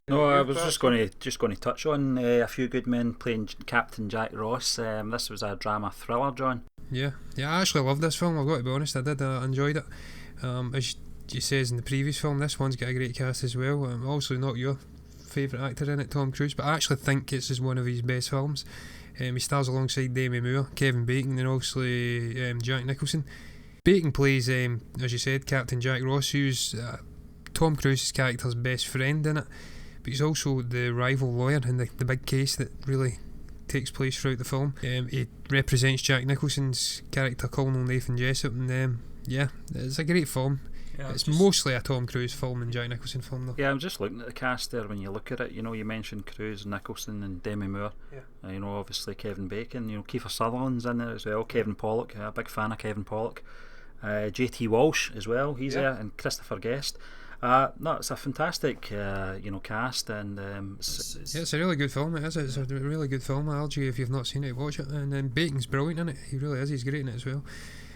No, I was just going to touch on A Few Good Men playing Captain Jack Ross. This was a drama thriller, John. Yeah, I actually loved this film. I've got to be honest, I did. I enjoyed it. As you says in the previous film, this one's got a great cast as well. Also, not your favourite actor in it, Tom Cruise, but I actually think this is one of his best films. He stars alongside Demi Moore, Kevin Bacon, and obviously Jack Nicholson. Bacon plays, as you said, Captain Jack Ross, who's Tom Cruise's character's best friend in it, but he's also the rival lawyer in the big case that really takes place throughout the film. He represents Jack Nicholson's character, Colonel Nathan Jessup, and it's a great film. Yeah, it's mostly a Tom Cruise film and Jack Nicholson film, though. Yeah, I'm just looking at the cast there. When you look at it, you mentioned Cruise, Nicholson, and Demi Moore. Yeah. Obviously Kevin Bacon. Kiefer Sutherland's in there as well. Kevin Pollock, a big fan of Kevin Pollock. J.T. Walsh as well. He's there, and Christopher Guest. No, it's a fantastic, cast, and it's a really good film. It is. It's a really good film. I urge you, if you've not seen it, watch it. And then Bacon's brilliant in it. He really is. He's great in it as well.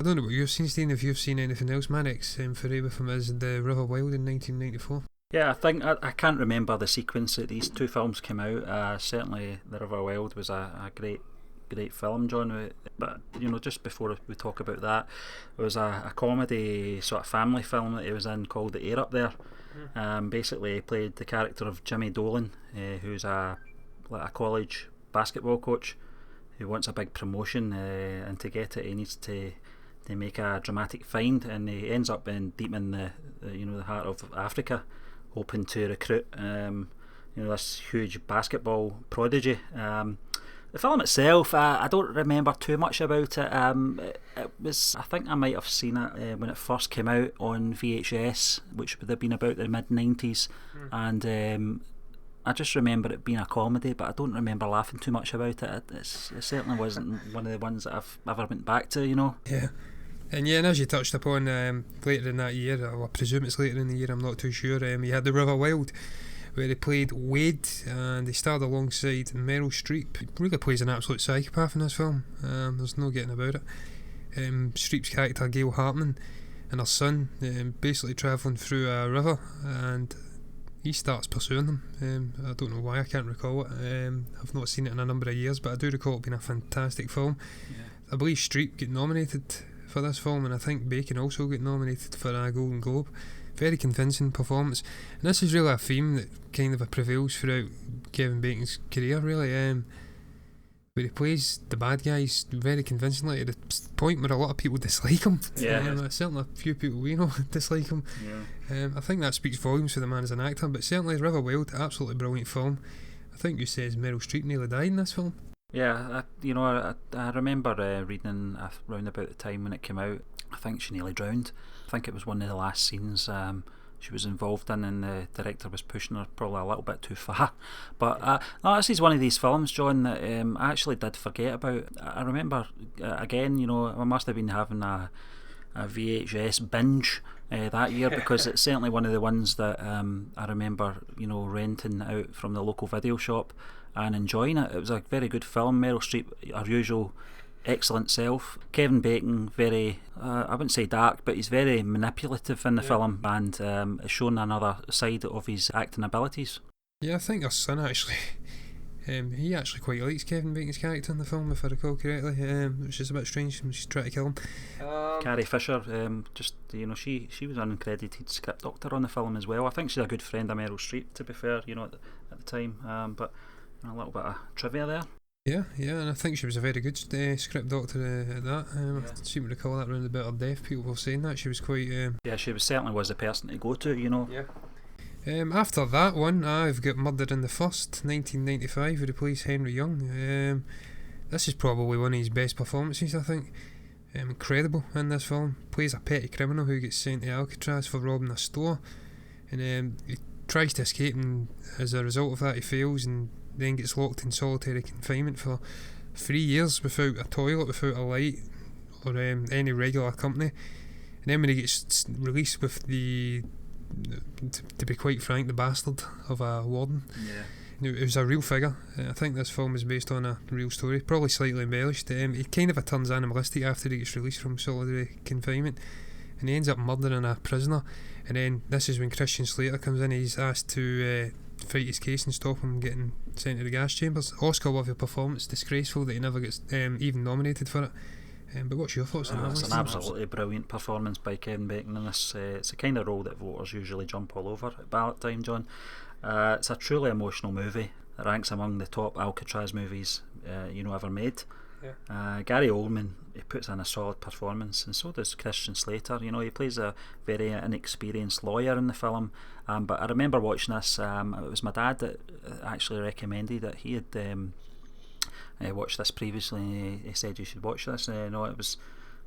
I don't know what you've seen, Steve. If you've seen anything else, my next foray with him is The River Wild in 1994. Yeah, I think I can't remember the sequence that these two films came out. Certainly, The River Wild was a great film, John. But just before we talk about that, it was a comedy sort of family film that he was in called The Air Up There. Basically, he played the character of Jimmy Dolan, who's a college basketball coach who wants a big promotion, and to get it, he needs to make a dramatic find, and he ends up deep in the heart of Africa, hoping to recruit this huge basketball prodigy. The film itself, I don't remember too much about it. It was, I think I might have seen it when it first came out on VHS, which would have been about the mid-90s, and I just remember it being a comedy, but I don't remember laughing too much about it. It certainly wasn't one of the ones that I've ever went back to, Yeah. And as you touched upon, later in that year, or I presume it's later in the year, I'm not too sure, you had The River Wild, where he played Wade, and he starred alongside Meryl Streep. He really plays an absolute psychopath in this film. There's no getting about it. Streep's character, Gail Hartman, and her son basically travelling through a river, and he starts pursuing them. I don't know why, I can't recall it. I've not seen it in a number of years, but I do recall it being a fantastic film. I believe Streep got nominated for this film, and I think Bacon also got nominated for a Golden Globe. Very convincing performance, and this is really a theme that kind of prevails throughout Kevin Bacon's career, really, where he plays the bad guys very convincingly, to the point where a lot of people dislike him. Certainly a few people we know dislike him. I think that speaks volumes for the man as an actor, but certainly River Wild, absolutely brilliant film. I think you says Meryl Streep nearly died in this film. Yeah, I remember reading around about the time when it came out, I think she nearly drowned. I think it was one of the last scenes she was involved in, and the director was pushing her probably a little bit too far. But this is one of these films, John, that I actually did forget about. I remember, again, I must have been having a VHS binge that year, because it's certainly one of the ones that I remember renting out from the local video shop and enjoying it. It was a very good film. Meryl Streep, her usual excellent self. Kevin Bacon, very I wouldn't say dark, but he's very manipulative in the film, and has shown another side of his acting abilities. Yeah, I think her son actually he actually quite likes Kevin Bacon's character in the film, if I recall correctly, which is a bit strange when she's trying to kill him. Carrie Fisher, she was an uncredited script doctor on the film as well. I think she's a good friend of Meryl Streep, to be fair, at the time, but a little bit of trivia there. Yeah, and I think she was a very good script doctor at that. I seem to recall that around about her death, people were saying that she was quite. Yeah, she certainly was the person to go to, you know. Yeah. After that one, I've got Murder in the First, 1995, where he plays Henry Young. This is probably one of his best performances, I think. Incredible in this film. Plays a petty criminal who gets sent to Alcatraz for robbing a store, and he tries to escape, and as a result of that he fails and then gets locked in solitary confinement for 3 years without a toilet, without a light or any regular company. And then when he gets released with the, to be quite frank, the bastard of a warden. Yeah. It was a real figure. I think this film is based on a real story, probably slightly embellished. He kind of turns animalistic after he gets released from solitary confinement, and he ends up murdering a prisoner. And then this is when Christian Slater comes in. He's asked to fight his case and stop him getting sent to the gas chambers. Oscar-worthy performance. Disgraceful that he never gets even nominated for it. But what's your thoughts on that? It's an absolutely brilliant performance by Kevin Bacon in this. It's the kind of role that voters usually jump all over at ballot time, John. It's a truly emotional movie that ranks among the top Alcatraz movies ever made. Yeah. Gary Oldman, he puts in a solid performance, and so does Christian Slater. You know, he plays a very inexperienced lawyer in the film. But I remember watching this. It was my dad that actually recommended it. He had watched this previously, and he said you should watch this. It was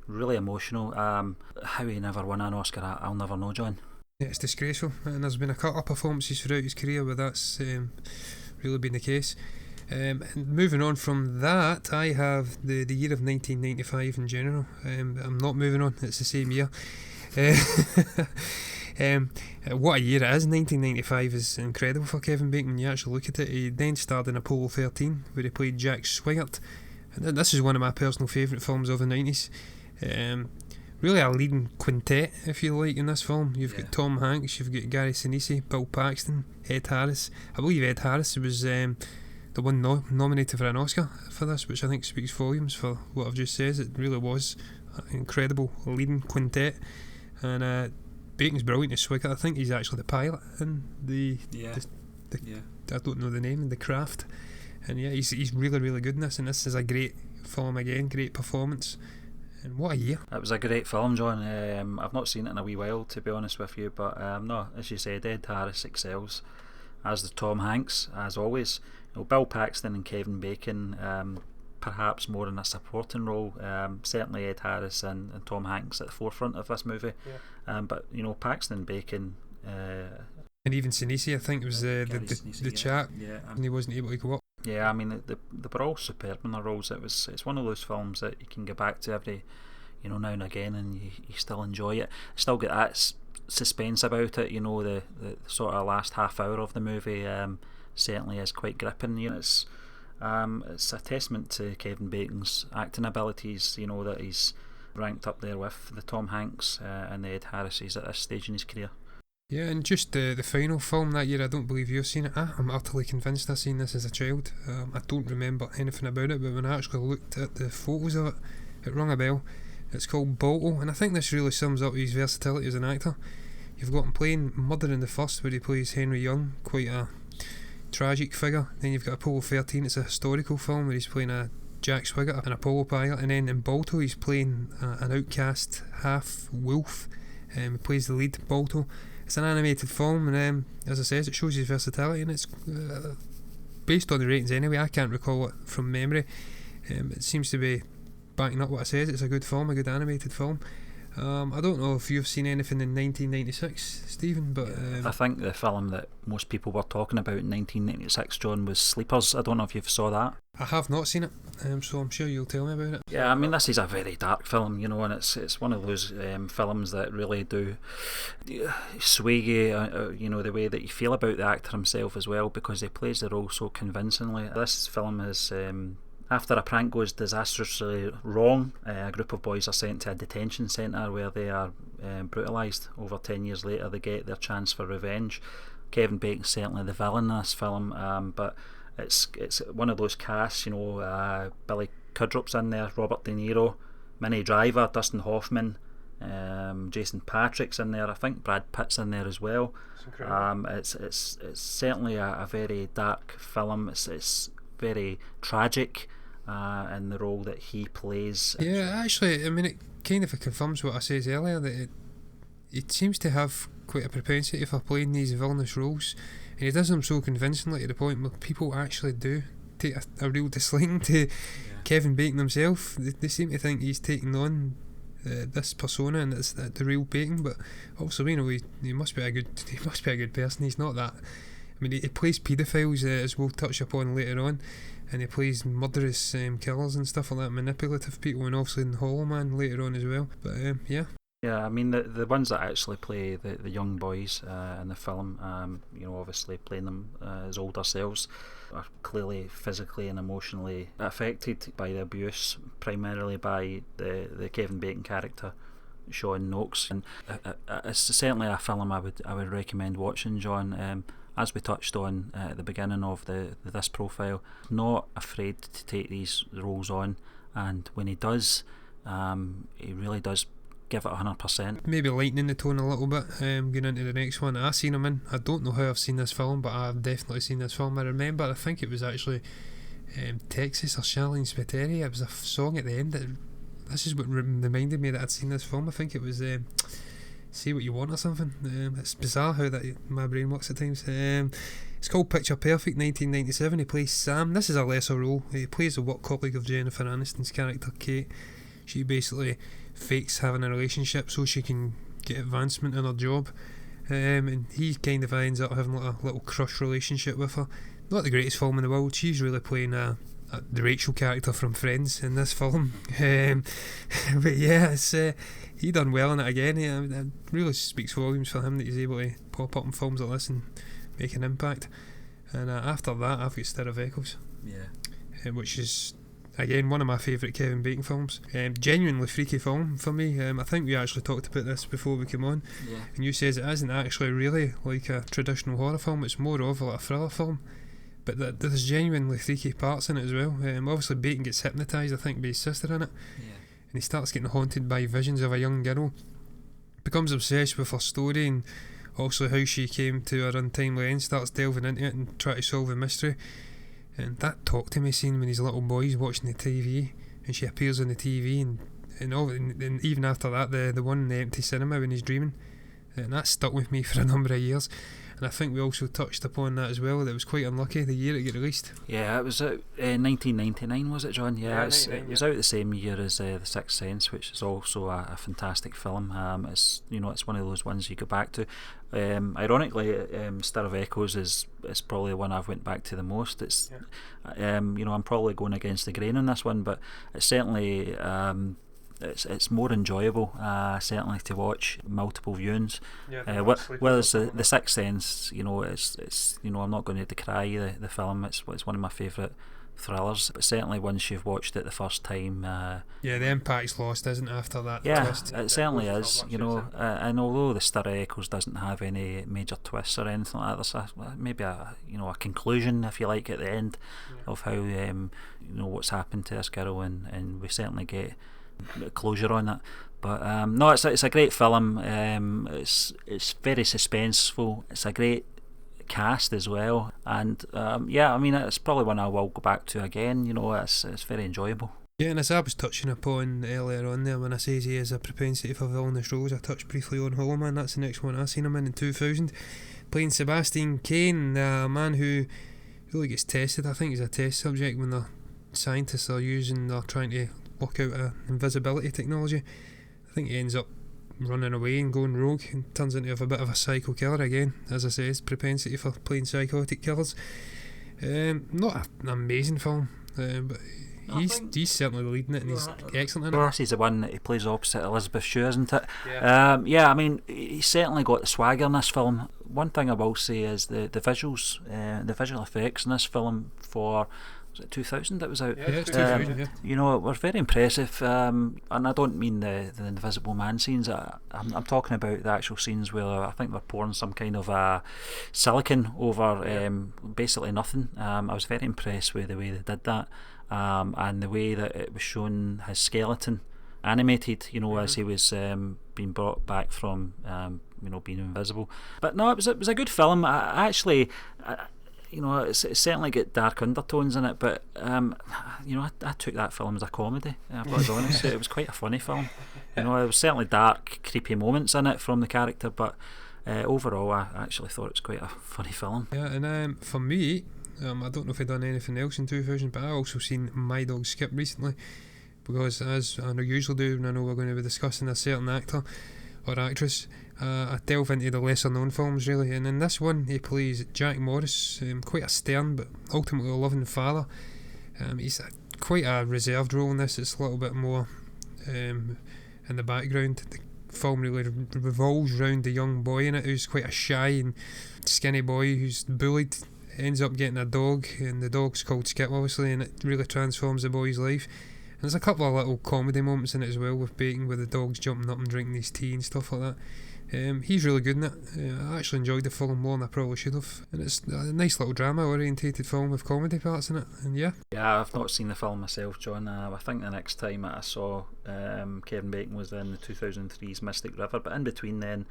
really emotional. How he never won an Oscar, I'll never know, John. Yeah, it's disgraceful, and there's been a couple of performances throughout his career where that's really been the case. And moving on from that, I have the year of 1995 in general. I'm not moving on, it's the same year. What a year it is. 1995 is incredible for Kevin Bacon when you actually look at it. He then starred in Apollo 13 where he played Jack Swigert, and this is one of my personal favourite films of the 90s. Really a leading quintet, if you like, in this film. You've got Tom Hanks, you've got Gary Sinise, Bill Paxton, Ed Harris. I believe Ed Harris was the one nominated for an Oscar for this, which I think speaks volumes for what I've just said. It really was an incredible leading quintet, and Bacon's brilliant as Swigert. I think he's actually the pilot in the I don't know the name, The Craft, and he's really, really good in this, and this is a great film again, great performance. And what a year. It was a great film, John. I've not seen it in a wee while, to be honest with you, but no, as you said, Ed Harris excels, as the Tom Hanks, as always. Bill Paxton and Kevin Bacon, perhaps more in a supporting role. Certainly Ed Harris and Tom Hanks at the forefront of this movie. But Paxton and Bacon, and even Sinise, I think, was the chap, and he wasn't able to go up. Yeah, I mean they were all superb in their roles. It's one of those films that you can go back to every now and again, and you still enjoy it. Still get that suspense about it. The sort of last half hour of the movie certainly is quite gripping. It's a testament to Kevin Bacon's acting abilities. That he's ranked up there with the Tom Hanks and the Ed Harrises at this stage in his career. Yeah, and just the final film that year, I don't believe you've seen it. I'm utterly convinced I've seen this as a child. I don't remember anything about it, but when I actually looked at the photos of it, it rung a bell. It's called Balto, and I think this really sums up his versatility as an actor. You've got him playing Murder in the First, where he plays Henry Young, quite a tragic figure. Then you've got Apollo 13, it's a historical film where he's playing a Jack Swigert, an Apollo pilot, and then in Balto he's playing an outcast half wolf. He plays the lead, Balto. It's an animated film, and as I said, it shows his versatility, and it's based on the ratings anyway. I can't recall it from memory. It seems to be backing up what I said. It's a good film, a good animated film. I don't know if you've seen anything in 1996, Stephen, but I think the film that most people were talking about in 1996, John, was Sleepers. I don't know if you saw that. I have not seen it, so I'm sure you'll tell me about it. Yeah, I mean, this is a very dark film, and it's one of those films that really do sway you, the way that you feel about the actor himself as well, because he plays the role so convincingly. This film is after a prank goes disastrously wrong, a group of boys are sent to a detention centre where they are brutalised. Over 10 years later, they get their chance for revenge. Kevin Bacon's certainly the villain in this film, but it's one of those casts, Billy Cudrup's in there, Robert De Niro, Minnie Driver, Dustin Hoffman, Jason Patrick's in there. I think Brad Pitt's in there as well. It's certainly a very dark film. It's very tragic in the role that he plays. Yeah, actually, I mean, it kind of confirms what I said earlier, that it seems to have quite a propensity for playing these villainous roles, and he does them so convincingly to the point where people actually do take a real dislike to Kevin Bacon himself. They seem to think he's taking on this persona and it's the real Bacon, but also, you know, he must be a good person. He's not that. I mean, he plays paedophiles, as we'll touch upon later on, and he plays murderous killers and stuff like that, manipulative people, and also in Hollow Man later on as well. But yeah. Yeah, I mean, the ones that actually play the young boys in the film, you know, obviously playing them as older selves, are clearly physically and emotionally affected by the abuse, primarily by the Kevin Bacon character, Sean Noakes. And it's certainly a film I would recommend watching, John. As we touched on at the beginning of this profile, not afraid to take these roles on, and when he does, he really does give it 100%. Maybe lightening the tone a little bit, going into the next one I've seen him in. I don't know how I've seen this film, but I've definitely seen this film. I remember, I think it was actually Texas or Charlene Spiteri. It was a song at the end this is what reminded me that I'd seen this film. I think it was Say What You Want or something. It's bizarre how that my brain works at times. It's called Picture Perfect, 1997. He plays Sam. This is a lesser role. He plays a work colleague of Jennifer Aniston's character Kate. She basically fakes having a relationship so she can get advancement in her job, and he kind of ends up having like a little crush relationship with her. Not the greatest film in the world. She's really playing the Rachel character from Friends in this film. But yeah, it's he done well in it again. It really speaks volumes for him that he's able to pop up in films like this and make an impact. And after that, I've got Stir of Echoes, which is again one of my favourite Kevin Bacon films. Genuinely freaky film for me. I think we actually talked about this before we came on, and you says it isn't actually really like a traditional horror film. It's more of like a thriller film, but there's genuinely freaky parts in it as well. Obviously Bacon gets hypnotised, I think, by his sister in it, and he starts getting haunted by visions of a young girl, becomes obsessed with her story and also how she came to her untimely end, starts delving into it and try to solve the mystery. And that talk to me scene when his little boy's watching the TV and she appears on the TV, and even after that, the one in the empty cinema when he's dreaming, and that stuck with me for a number of years. And I think we also touched upon that as well, that it was quite unlucky the year it got released. Yeah, it was out 1999, was it, John? Yeah, it was out the same year as The Sixth Sense, which is also a fantastic film. It's one of those ones you go back to. Ironically, Stir of Echoes is probably the one I've went back to the most. It's I'm probably going against the grain on this one, but it's certainly it's more enjoyable, certainly, to watch multiple viewings. Whereas the Sixth Sense, it's I'm not going to decry the film. It's one of my favourite thrillers, but certainly once you've watched it the first time, the impact's lost, isn't it, after that twist? It certainly is, and although the Stir of Echoes doesn't have any major twists or anything like that, there's maybe a conclusion, if you like, at the end of how what's happened to this girl, and we certainly get closure on that. But no, it's a great film. It's very suspenseful. It's a great cast as well, and it's probably one I will go back to again. It's very enjoyable. Yeah, and as I was touching upon earlier on there, when I say he has a propensity for villainous roles, I touched briefly on Hollow Man. That's the next one I seen him in 2000, playing Sebastian Kane, a man who really gets tested. I think he's a test subject when the scientists are trying to work out invisibility technology. I think he ends up running away and going rogue and turns into a bit of a psycho killer again. As I say, his propensity for playing psychotic killers. Not an amazing film, but he's certainly leading it, and he's excellent in it. He's the one that he plays opposite Elizabeth Shue, isn't it? I mean, he's certainly got the swagger in this film. One thing I will say is the visuals, the visual effects in this film for, was it 2000 that was out? Yeah, it's 2000, it were very impressive, and I don't mean the Invisible Man scenes. I'm talking about the actual scenes where I think they're pouring some kind of silicone over basically nothing. I was very impressed with the way they did that, and the way that it was shown his skeleton animated, as he was being brought back from being invisible. But no, it was a good film. I actually it's certainly got dark undertones in it, but I took that film as a comedy. I've got to be honest, it was quite a funny film. There was certainly dark, creepy moments in it from the character, but overall, I actually thought it was quite a funny film. Yeah, and for me, I don't know if I've done anything else in 2000, but I also seen My Dog Skip recently, because as I usually do when I know we're going to be discussing a certain actor or actress, I delve into the lesser known films really, and in this one he plays Jack Morris, quite a stern but ultimately a loving father. He's quite a reserved role in this. It's a little bit more in the background. The film really revolves around the young boy in it, who's quite a shy and skinny boy who's bullied, ends up getting a dog, and the dog's called Skip obviously, and it really transforms the boy's life. And there's a couple of little comedy moments in it as well, with Bacon, with the dogs jumping up and drinking his tea and stuff like that. He's really good in it. I actually enjoyed the film more than I probably should have, and it's a nice little drama orientated film with comedy parts in it. And yeah, I've not seen the film myself, John. I think the next time I saw Kevin Bacon was in the 2003's Mystic River, but in between then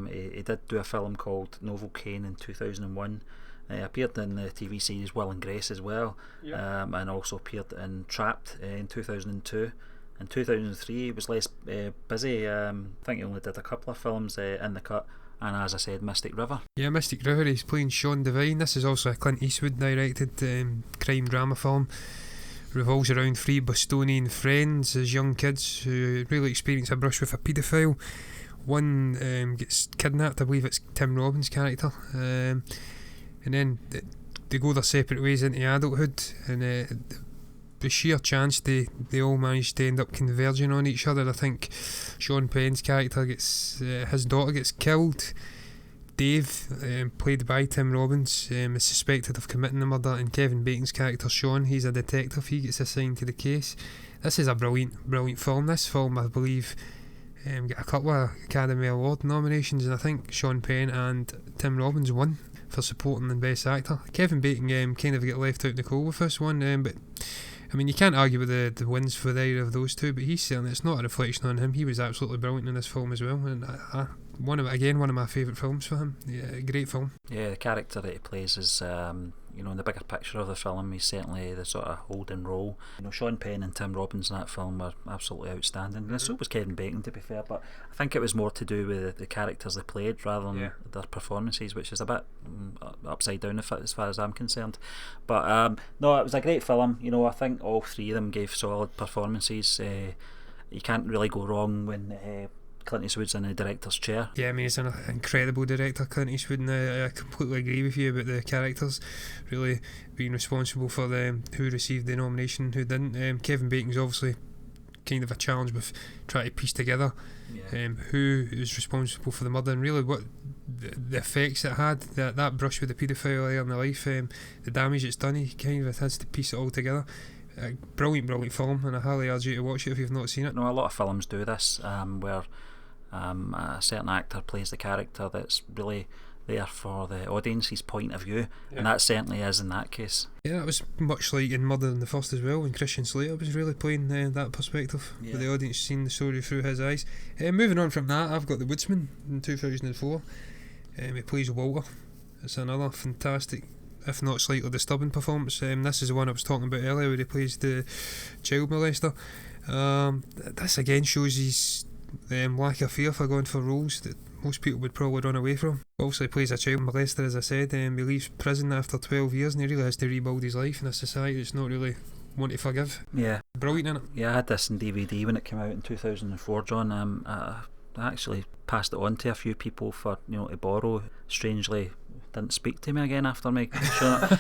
he did do a film called Novocaine in 2001. Appeared in the TV series Will and Grace as well, and also appeared in Trapped in 2002. In 2003 he was less busy. I think he only did a couple of films in the cut, and as I said, Mystic River. Yeah, Mystic River, he's playing Sean Devine. This is also a Clint Eastwood directed crime drama film. Revolves around three Bostonian friends as young kids who really experience a brush with a paedophile. One gets kidnapped, I believe it's Tim Robbins' character, and then they go their separate ways into adulthood, and the sheer chance they all manage to end up converging on each other. I think Sean Penn's character gets his daughter gets killed. Dave, played by Tim Robbins, is suspected of committing the murder, and Kevin Bacon's character Sean, he's a detective, he gets assigned to the case. This is a brilliant film. This film, I believe, got a couple of Academy Award nominations, and I think Sean Penn and Tim Robbins won for supporting and best actor. Kevin Bacon kind of get left out in the cold with this one, but I mean, you can't argue with the wins for either of those two, but he's certainly, it's not a reflection on him. He was absolutely brilliant in this film as well, and one of my favourite films for him. Yeah, great film. Yeah, the character that he plays is, in the bigger picture of the film, he's certainly the sort of holding role. Sean Penn and Tim Robbins in that film were absolutely outstanding, and so was Kevin Bacon, to be fair, but I think it was more to do with the characters they played rather than their performances, which is a bit upside down as far as I'm concerned. But no, it was a great film. I think all three of them gave solid performances. You can't really go wrong when Clint Eastwood's in the director's chair. Yeah, I mean, he's an incredible director, Clint Eastwood, and I completely agree with you about the characters really being responsible for who received the nomination, who didn't. Kevin Bacon's obviously kind of a challenge with trying to piece together who is responsible for the murder, and really what the effects it had, that brush with the paedophile earlier in the life, the damage it's done. He kind of has to piece it all together. Brilliant film, and I highly urge you to watch it if you've not seen it. A lot of films do this, where a certain actor plays the character that's really there for the audience's point of view, and that certainly is in that case. Yeah, that was much like in Murder in the First as well, when Christian Slater was really playing that perspective, with the audience seeing the story through his eyes. Moving on from that, I've got The Woodsman in 2004. He plays Walter. It's another fantastic, if not slightly disturbing performance. This is the one I was talking about earlier, where he plays the child molester. This again shows his lack of fear for going for roles that most people would probably run away from. Obviously he plays a child molester, as I said. He leaves prison after 12 years, and he really has to rebuild his life in a society that's not really one to forgive. Yeah, brilliant, isn't it? Yeah, I had this in DVD when it came out in 2004, John. I actually passed it on to a few people for to borrow. Strangely, didn't speak to me again after me showing it.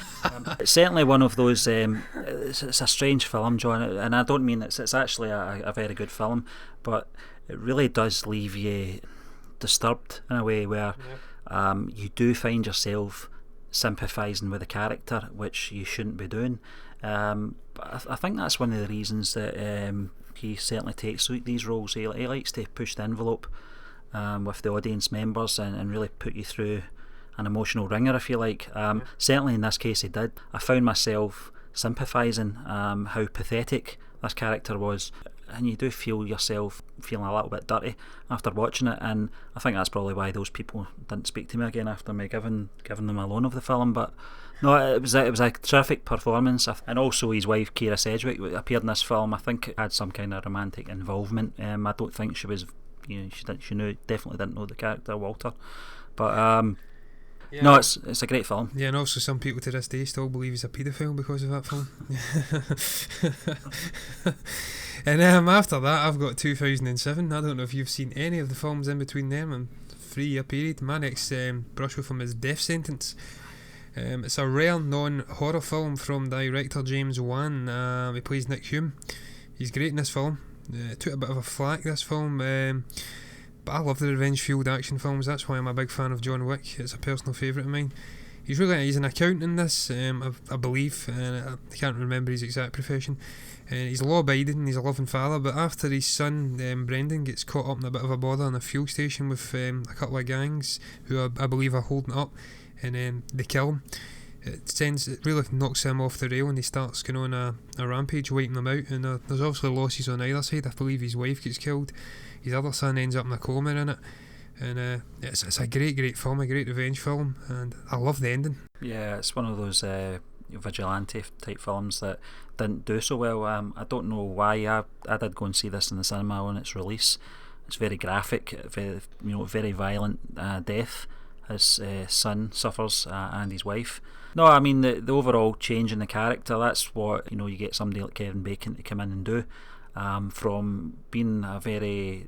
It's certainly one of those. It's a strange film, John, and I don't mean it's actually a very good film, but it really does leave you disturbed in a way where you do find yourself sympathising with the character, which you shouldn't be doing. But I think that's one of the reasons that he certainly takes these roles. He likes to push the envelope with the audience members and really put you through an emotional ringer, if you like. Certainly in this case he did. I found myself sympathising how pathetic this character was. and you do feel yourself feeling a little bit dirty after watching it, and I think that's probably why those people didn't speak to me again after me giving them a loan of the film. But no, it was a terrific performance, and also his wife Keira Sedgwick appeared in this film. I think it had some kind of romantic involvement. I don't think she was, definitely didn't know the character Walter, but yeah. No, it's a great film. Yeah, and also some people to this day still believe he's a paedophile because of that film. And after that, I've got 2007. I don't know if you've seen any of the films in between them and 3-year period. My next brush with him is Death Sentence. It's a rare non-horror film from director James Wan. He plays Nick Hume. He's great in this film. Took a bit of a flack, this film, but I love the revenge-fueled action films. That's why I'm a big fan of John Wick. It's a personal favourite of mine. He's an accountant in this, I believe, and I can't remember his exact profession. He's law-abiding, he's a loving father, but after his son Brendan gets caught up in a bit of a bother in a fuel station with a couple of gangs who I believe are holding it up, and they kill him. It really knocks him off the rail, and he starts going on a rampage, wiping them out, and there's obviously losses on either side. I believe his wife gets killed, his other son ends up in a coma in it, and it's a great film, a great revenge film, and I love the ending. Yeah, it's one of those vigilante type films that didn't do so well. I don't know why. I did go and see this in the cinema on its release. It's very graphic, very violent death. His son suffers, and his wife. No, I mean the overall change in the character. That's what you get somebody like Kevin Bacon to come in and do. From being a very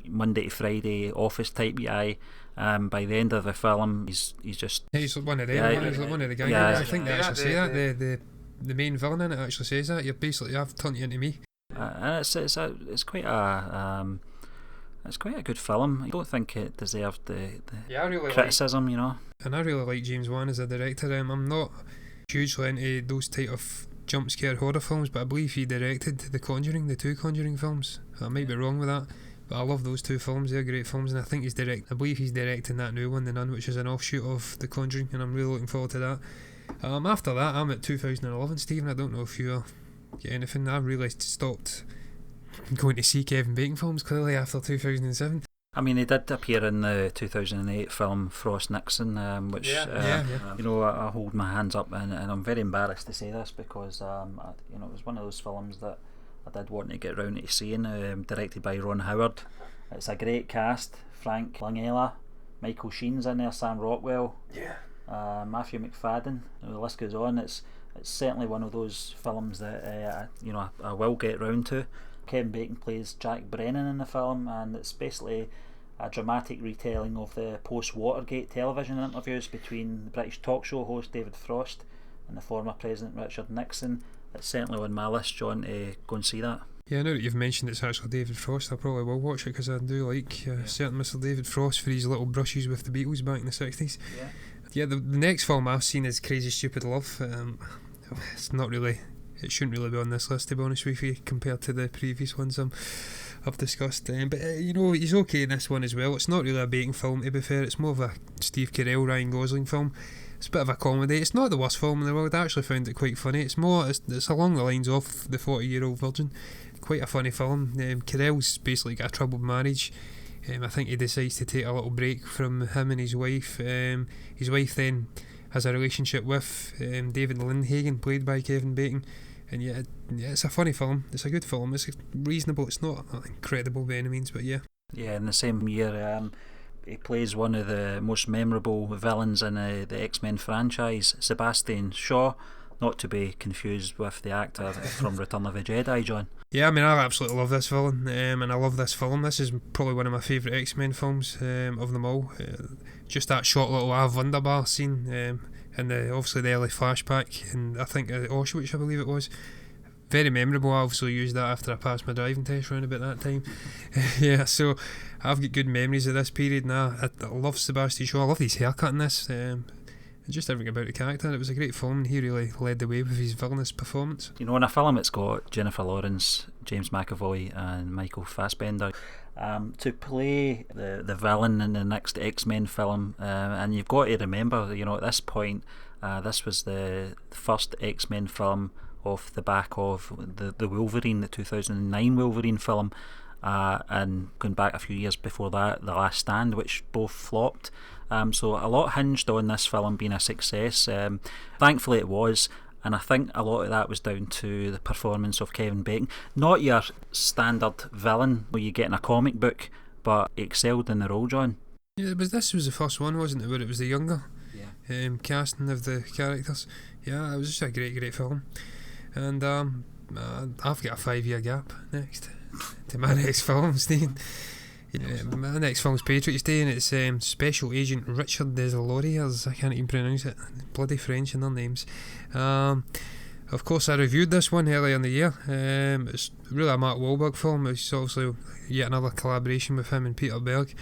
Monday to Friday office type guy, by the end of the film, he's just he's one of them. He's one of the guys. Yeah, I think they actually say that the main villain in it actually says that I've turned you into me. And it's quite a good film. I don't think it deserved the really criticism, And I really like James Wan as a director. I'm not hugely into those type of jump scare horror films, but I believe he directed the two Conjuring films. I might be wrong with that, but I love those two films. They're great films, and I think I believe he's directing that new one, The Nun, which is an offshoot of The Conjuring, and I'm really looking forward to that. After that, I'm at 2011, Stephen. I don't know if you get anything. I really stopped going to see Kevin Bacon films clearly after 2007. I mean, he did appear in the 2008 film Frost Nixon, which I hold my hands up, and I'm very embarrassed to say this because it was one of those films that I did want to get round to seeing. Directed by Ron Howard. It's a great cast: Frank Langella, Michael Sheen's in there, Sam Rockwell, Matthew McFadden. The list goes on. It's certainly one of those films that I will get round to. Kevin Bacon plays Jack Brennan in the film, and it's basically a dramatic retelling of the post-Watergate television interviews between the British talk show host David Frost and the former President Richard Nixon. It's certainly on my list, John, to go and see that. Yeah, now that you've mentioned it's actually David Frost, I probably will watch it because I do like certain Mr. David Frost for his little brushes with the Beatles back in the 60s. The next film I've seen is Crazy Stupid Love. It's not really... It shouldn't really be on this list, to be honest with you, compared to the previous ones I've discussed. But he's okay in this one as well. It's not really a Bacon film, to be fair. It's more of a Steve Carell, Ryan Gosling film. It's a bit of a comedy. It's not the worst film in the world. I actually found it quite funny. It's along the lines of The 40-Year-Old Virgin. Quite a funny film. Carell's basically got a troubled marriage. I think he decides to take a little break from him and his wife. His wife then has a relationship with David Lindhagen, played by Kevin Bacon. And it's a funny film. It's a good film. It's reasonable. It's not incredible by any means, but yeah. Yeah, in the same year, he plays one of the most memorable villains in the X-Men franchise, Sebastian Shaw, not to be confused with the actor from Return of the Jedi, John. Yeah, I mean, I absolutely love this villain, and I love this film. This is probably one of my favourite X-Men films of them all. Just that short little Wunderbar scene, and obviously the early flashback, and I think Auschwitz, I believe it was. Very memorable. I obviously used that after I passed my driving test around about that time. So I've got good memories of this period, and I love Sebastian Shaw. I love his haircut in this, and just everything about the character. It was a great film, and he really led the way with his villainous performance. In a film it's got Jennifer Lawrence, James McAvoy and Michael Fassbender to play the villain in the next X-Men film, and you've got to remember, at this point, this was the first X-Men film off the back of the Wolverine, the 2009 Wolverine film, and going back a few years before that, The Last Stand, which both flopped. So a lot hinged on this film being a success. Thankfully it was, and I think a lot of that was down to the performance of Kevin Bacon. Not your standard villain where you get in a comic book, but he excelled in the role, John. Yeah, this was the first one, wasn't it, where it was the younger casting of the characters. Yeah, it was just a great film. And I've got a 5-year gap next to my next film, Stephen. My next film's Patriots Day, and it's Special Agent Richard Deslauriers. I can't even pronounce it. Bloody French in their names. Of course, I reviewed this one earlier in the year. It's really a Mark Wahlberg film. It's obviously yet another collaboration with him and Peter Berg.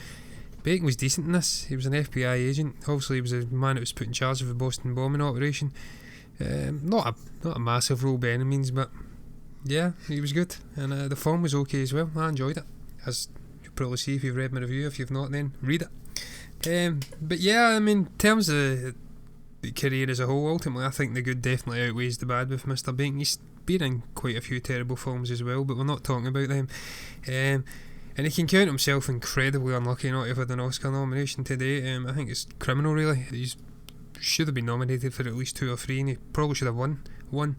Bacon was decent in this. He was an FBI agent. Obviously, he was a man that was put in charge of the Boston bombing operation. Not a massive role by any means, but yeah, he was good. And the film was okay as well. I enjoyed it, as you'll probably see if you've read my review. If you've not, then read it. But yeah, I mean, in terms of the career as a whole, ultimately I think the good definitely outweighs the bad with Mr. Bacon. He's been in quite a few terrible films as well, but we're not talking about them. And he can count himself incredibly unlucky not to have had an Oscar nomination today. I think it's criminal, really. He should have been nominated for at least 2 or 3, and he probably should have won one.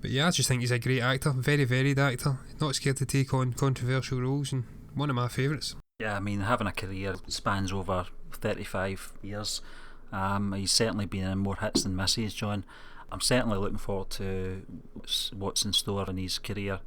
But yeah, I just think he's a great actor, very varied actor, not scared to take on controversial roles, and one of my favourites. Yeah, I mean, having a career spans over 35 years. He's certainly been in more hits than misses, John. I'm certainly looking forward to what's in store in his career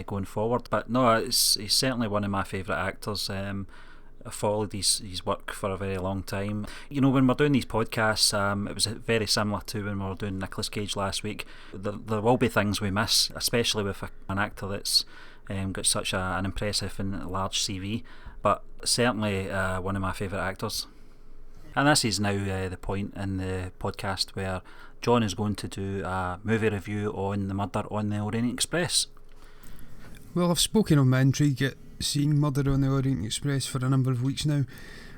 going forward. But no, he's certainly one of my favourite actors. I've followed his work for a very long time. You know, when we're doing these podcasts, it was very similar to when we were doing Nicolas Cage last week. There will be things we miss, especially with an actor that's got such an impressive and large CV, but certainly one of my favourite actors. And this is now the point in the podcast where John is going to do a movie review on the murder on the Orient Express. Well, I've spoken of my intrigue at seeing Murder on the Orient Express for a number of weeks now,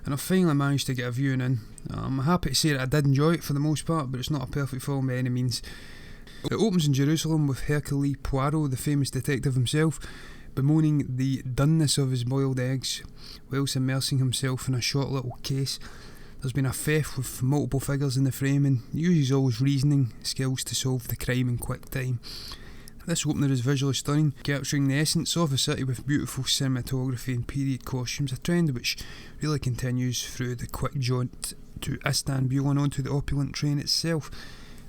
and I've finally managed to get a viewing in. I'm happy to say that I did enjoy it for the most part, but it's not a perfect film by any means. It opens in Jerusalem with Hercule Poirot, the famous detective himself, bemoaning the doneness of his boiled eggs, whilst immersing himself in a short little case. There's been a theft with multiple figures in the frame, and he uses all his reasoning skills to solve the crime in quick time. This opener is visually stunning, capturing the essence of the city with beautiful cinematography and period costumes, a trend which really continues through the quick jaunt to Istanbul and onto the opulent train itself.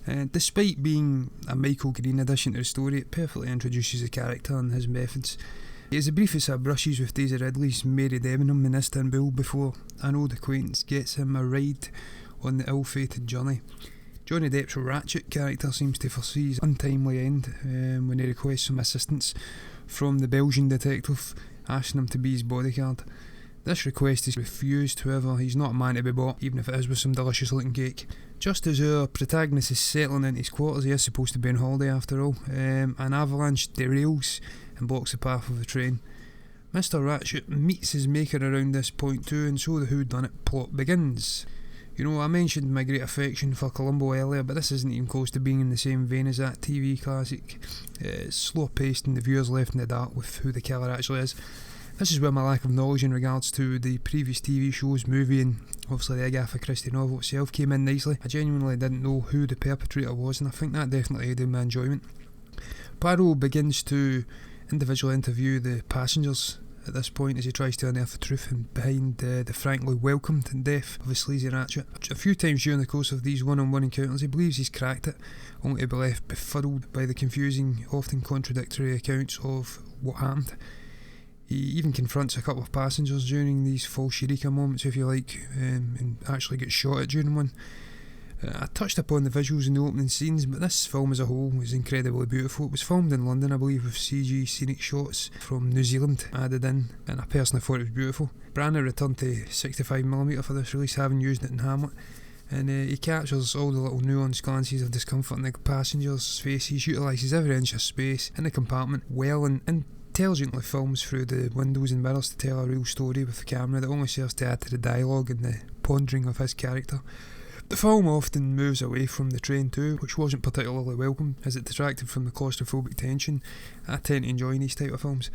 Despite being a Michael Green addition to the story, it perfectly introduces the character and his methods. It is the briefest of brushes with Daisy Ridley's Mary Debenham in Istanbul before an old acquaintance gets him a ride on the ill-fated journey. Johnny Depp's Ratchet character seems to foresee his untimely end when he requests some assistance from the Belgian detective, asking him to be his bodyguard. This request is refused, however, he's not a man to be bought, even if it is with some delicious looking cake. Just as our protagonist is settling into his quarters, he is supposed to be on holiday after all, an avalanche derails and blocks the path of the train. Mr. Ratchet meets his maker around this point too, and so the whodunit plot begins. You know, I mentioned my great affection for Columbo earlier, but this isn't even close to being in the same vein as that TV classic. It's slow paced and the viewer's left in the dark with who the killer actually is. This is where my lack of knowledge in regards to the previous TV shows, movie and obviously the Agatha Christie novel itself came in nicely. I genuinely didn't know who the perpetrator was, and I think that definitely aided my enjoyment. Poirot begins to individually interview the passengers at this point as he tries to unearth the truth behind the frankly welcomed death of a sleazy Ratchet. A few times during the course of these one-on-one encounters he believes he's cracked it, only to be left befuddled by the confusing, often contradictory accounts of what happened. He even confronts a couple of passengers during these false eureka moments, if you like, and actually gets shot at during one. I touched upon the visuals in the opening scenes, but this film as a whole was incredibly beautiful. It was filmed in London, I believe, with CG scenic shots from New Zealand added in, and I personally thought it was beautiful. Branagh returned to 65mm for this release, having used it in Hamlet, and he captures all the little nuanced glances of discomfort in the passengers' faces, utilises every inch of space in the compartment well, and intelligently films through the windows and mirrors to tell a real story with the camera that only serves to add to the dialogue and the pondering of his character. The film often moves away from the train too, which wasn't particularly welcome, as it detracted from the claustrophobic tension. I tend to enjoy these type of films.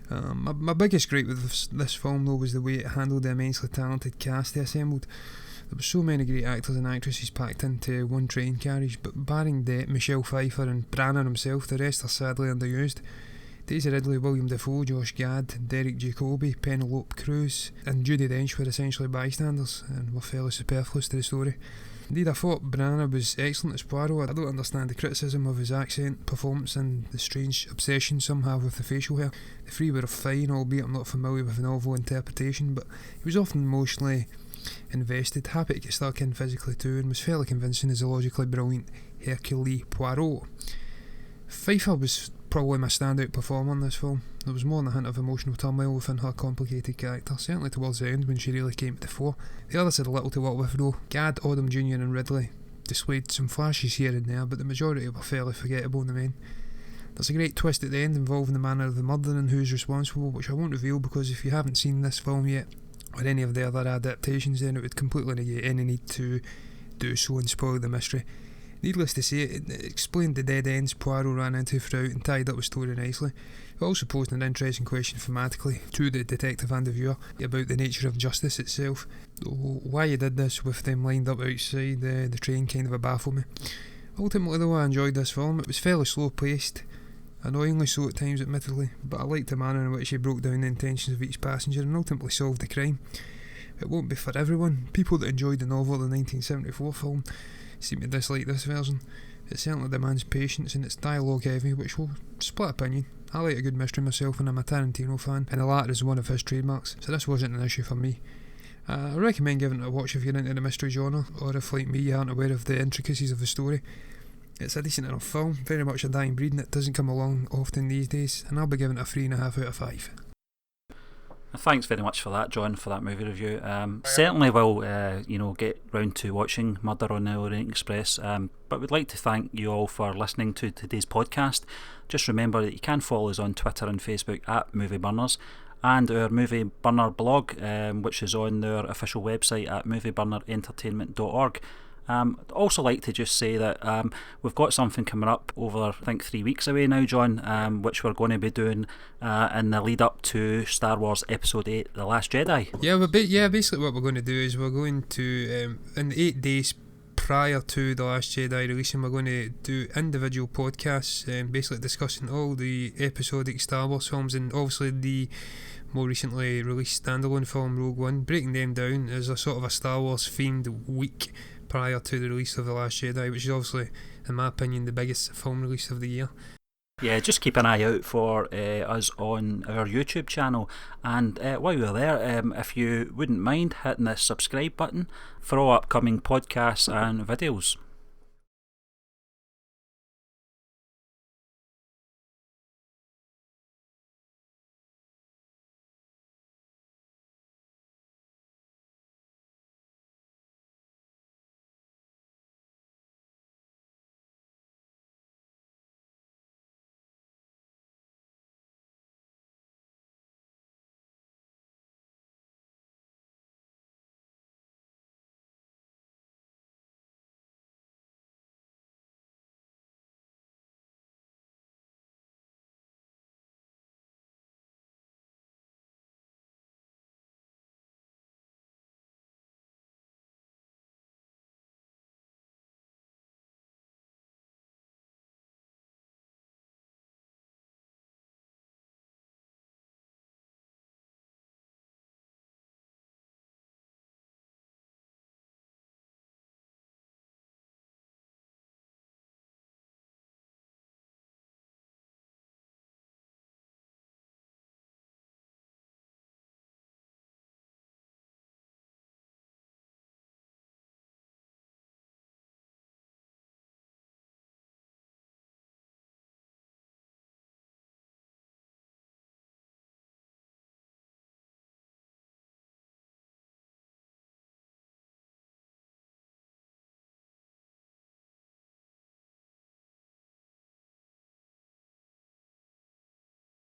My biggest gripe with this film though was the way it handled the immensely talented cast they assembled. There were so many great actors and actresses packed into one train carriage, but barring Michelle Pfeiffer and Branagh himself, the rest are sadly underused. Daisy Ridley, William Dafoe, Josh Gad, Derek Jacobi, Penelope Cruz and Judi Dench were essentially bystanders and were fairly superfluous to the story. Indeed, I thought Branagh was excellent as Poirot. I don't understand the criticism of his accent, performance and the strange obsession some have with the facial hair. The three were fine, albeit I'm not familiar with the novel interpretation, but he was often emotionally invested, happy to get stuck in physically too, and was fairly convincing as a logically brilliant Hercule Poirot. Pfeiffer was probably my standout performer in this film. There was more than a hint of emotional turmoil within her complicated character, certainly towards the end when she really came to the fore. The others had a little to work with though. Gad, Odom Jr. and Ridley displayed some flashes here and there, but the majority were fairly forgettable in the main. There's a great twist at the end involving the manner of the murder and who's responsible, which I won't reveal because if you haven't seen this film yet, or any of the other adaptations, then it would completely negate any need to do so and spoil the mystery. Needless to say, it explained the dead ends Poirot ran into throughout and tied up the story nicely. It also posed an interesting question thematically to the detective and the viewer about the nature of justice itself. Why he did this with them lined up outside the train kind of baffled me. Ultimately though, I enjoyed this film. It was fairly slow paced, annoyingly so at times admittedly, but I liked the manner in which he broke down the intentions of each passenger and ultimately solved the crime. It won't be for everyone. People that enjoyed the novel of the 1974 film seem to dislike this version. It certainly demands patience and it's dialogue heavy, which will split opinion. I like a good mystery myself and I'm a Tarantino fan, and the latter is one of his trademarks, so this wasn't an issue for me. I recommend giving it a watch if you're into the mystery genre, or if like me you aren't aware of the intricacies of the story. It's a decent enough film, very much a dying breed and it doesn't come along often these days, and I'll be giving it a 3.5 out of 5. Thanks very much for that, John, for that movie review. Certainly will, get round to watching Murder on the Orient Express. But we'd like to thank you all for listening to today's podcast. Just remember that you can follow us on Twitter and Facebook at Movie Burners, and our Movie Burner blog, which is on their official website at movieburnerentertainment.org. I'd also like to just say that we've got something coming up over, I think, 3 weeks away now, John, which we're going to be doing in the lead up to Star Wars Episode 8, The Last Jedi. Basically what we're going to do is we're going to, in the 8 days prior to The Last Jedi releasing, we're going to do individual podcasts, basically discussing all the episodic Star Wars films and obviously the more recently released standalone film Rogue One, breaking them down as a sort of a Star Wars themed week prior to the release of The Last Jedi, which is obviously, in my opinion, the biggest film release of the year. Yeah, just keep an eye out for us on our YouTube channel, and while you're there, if you wouldn't mind hitting the subscribe button for all upcoming podcasts and videos.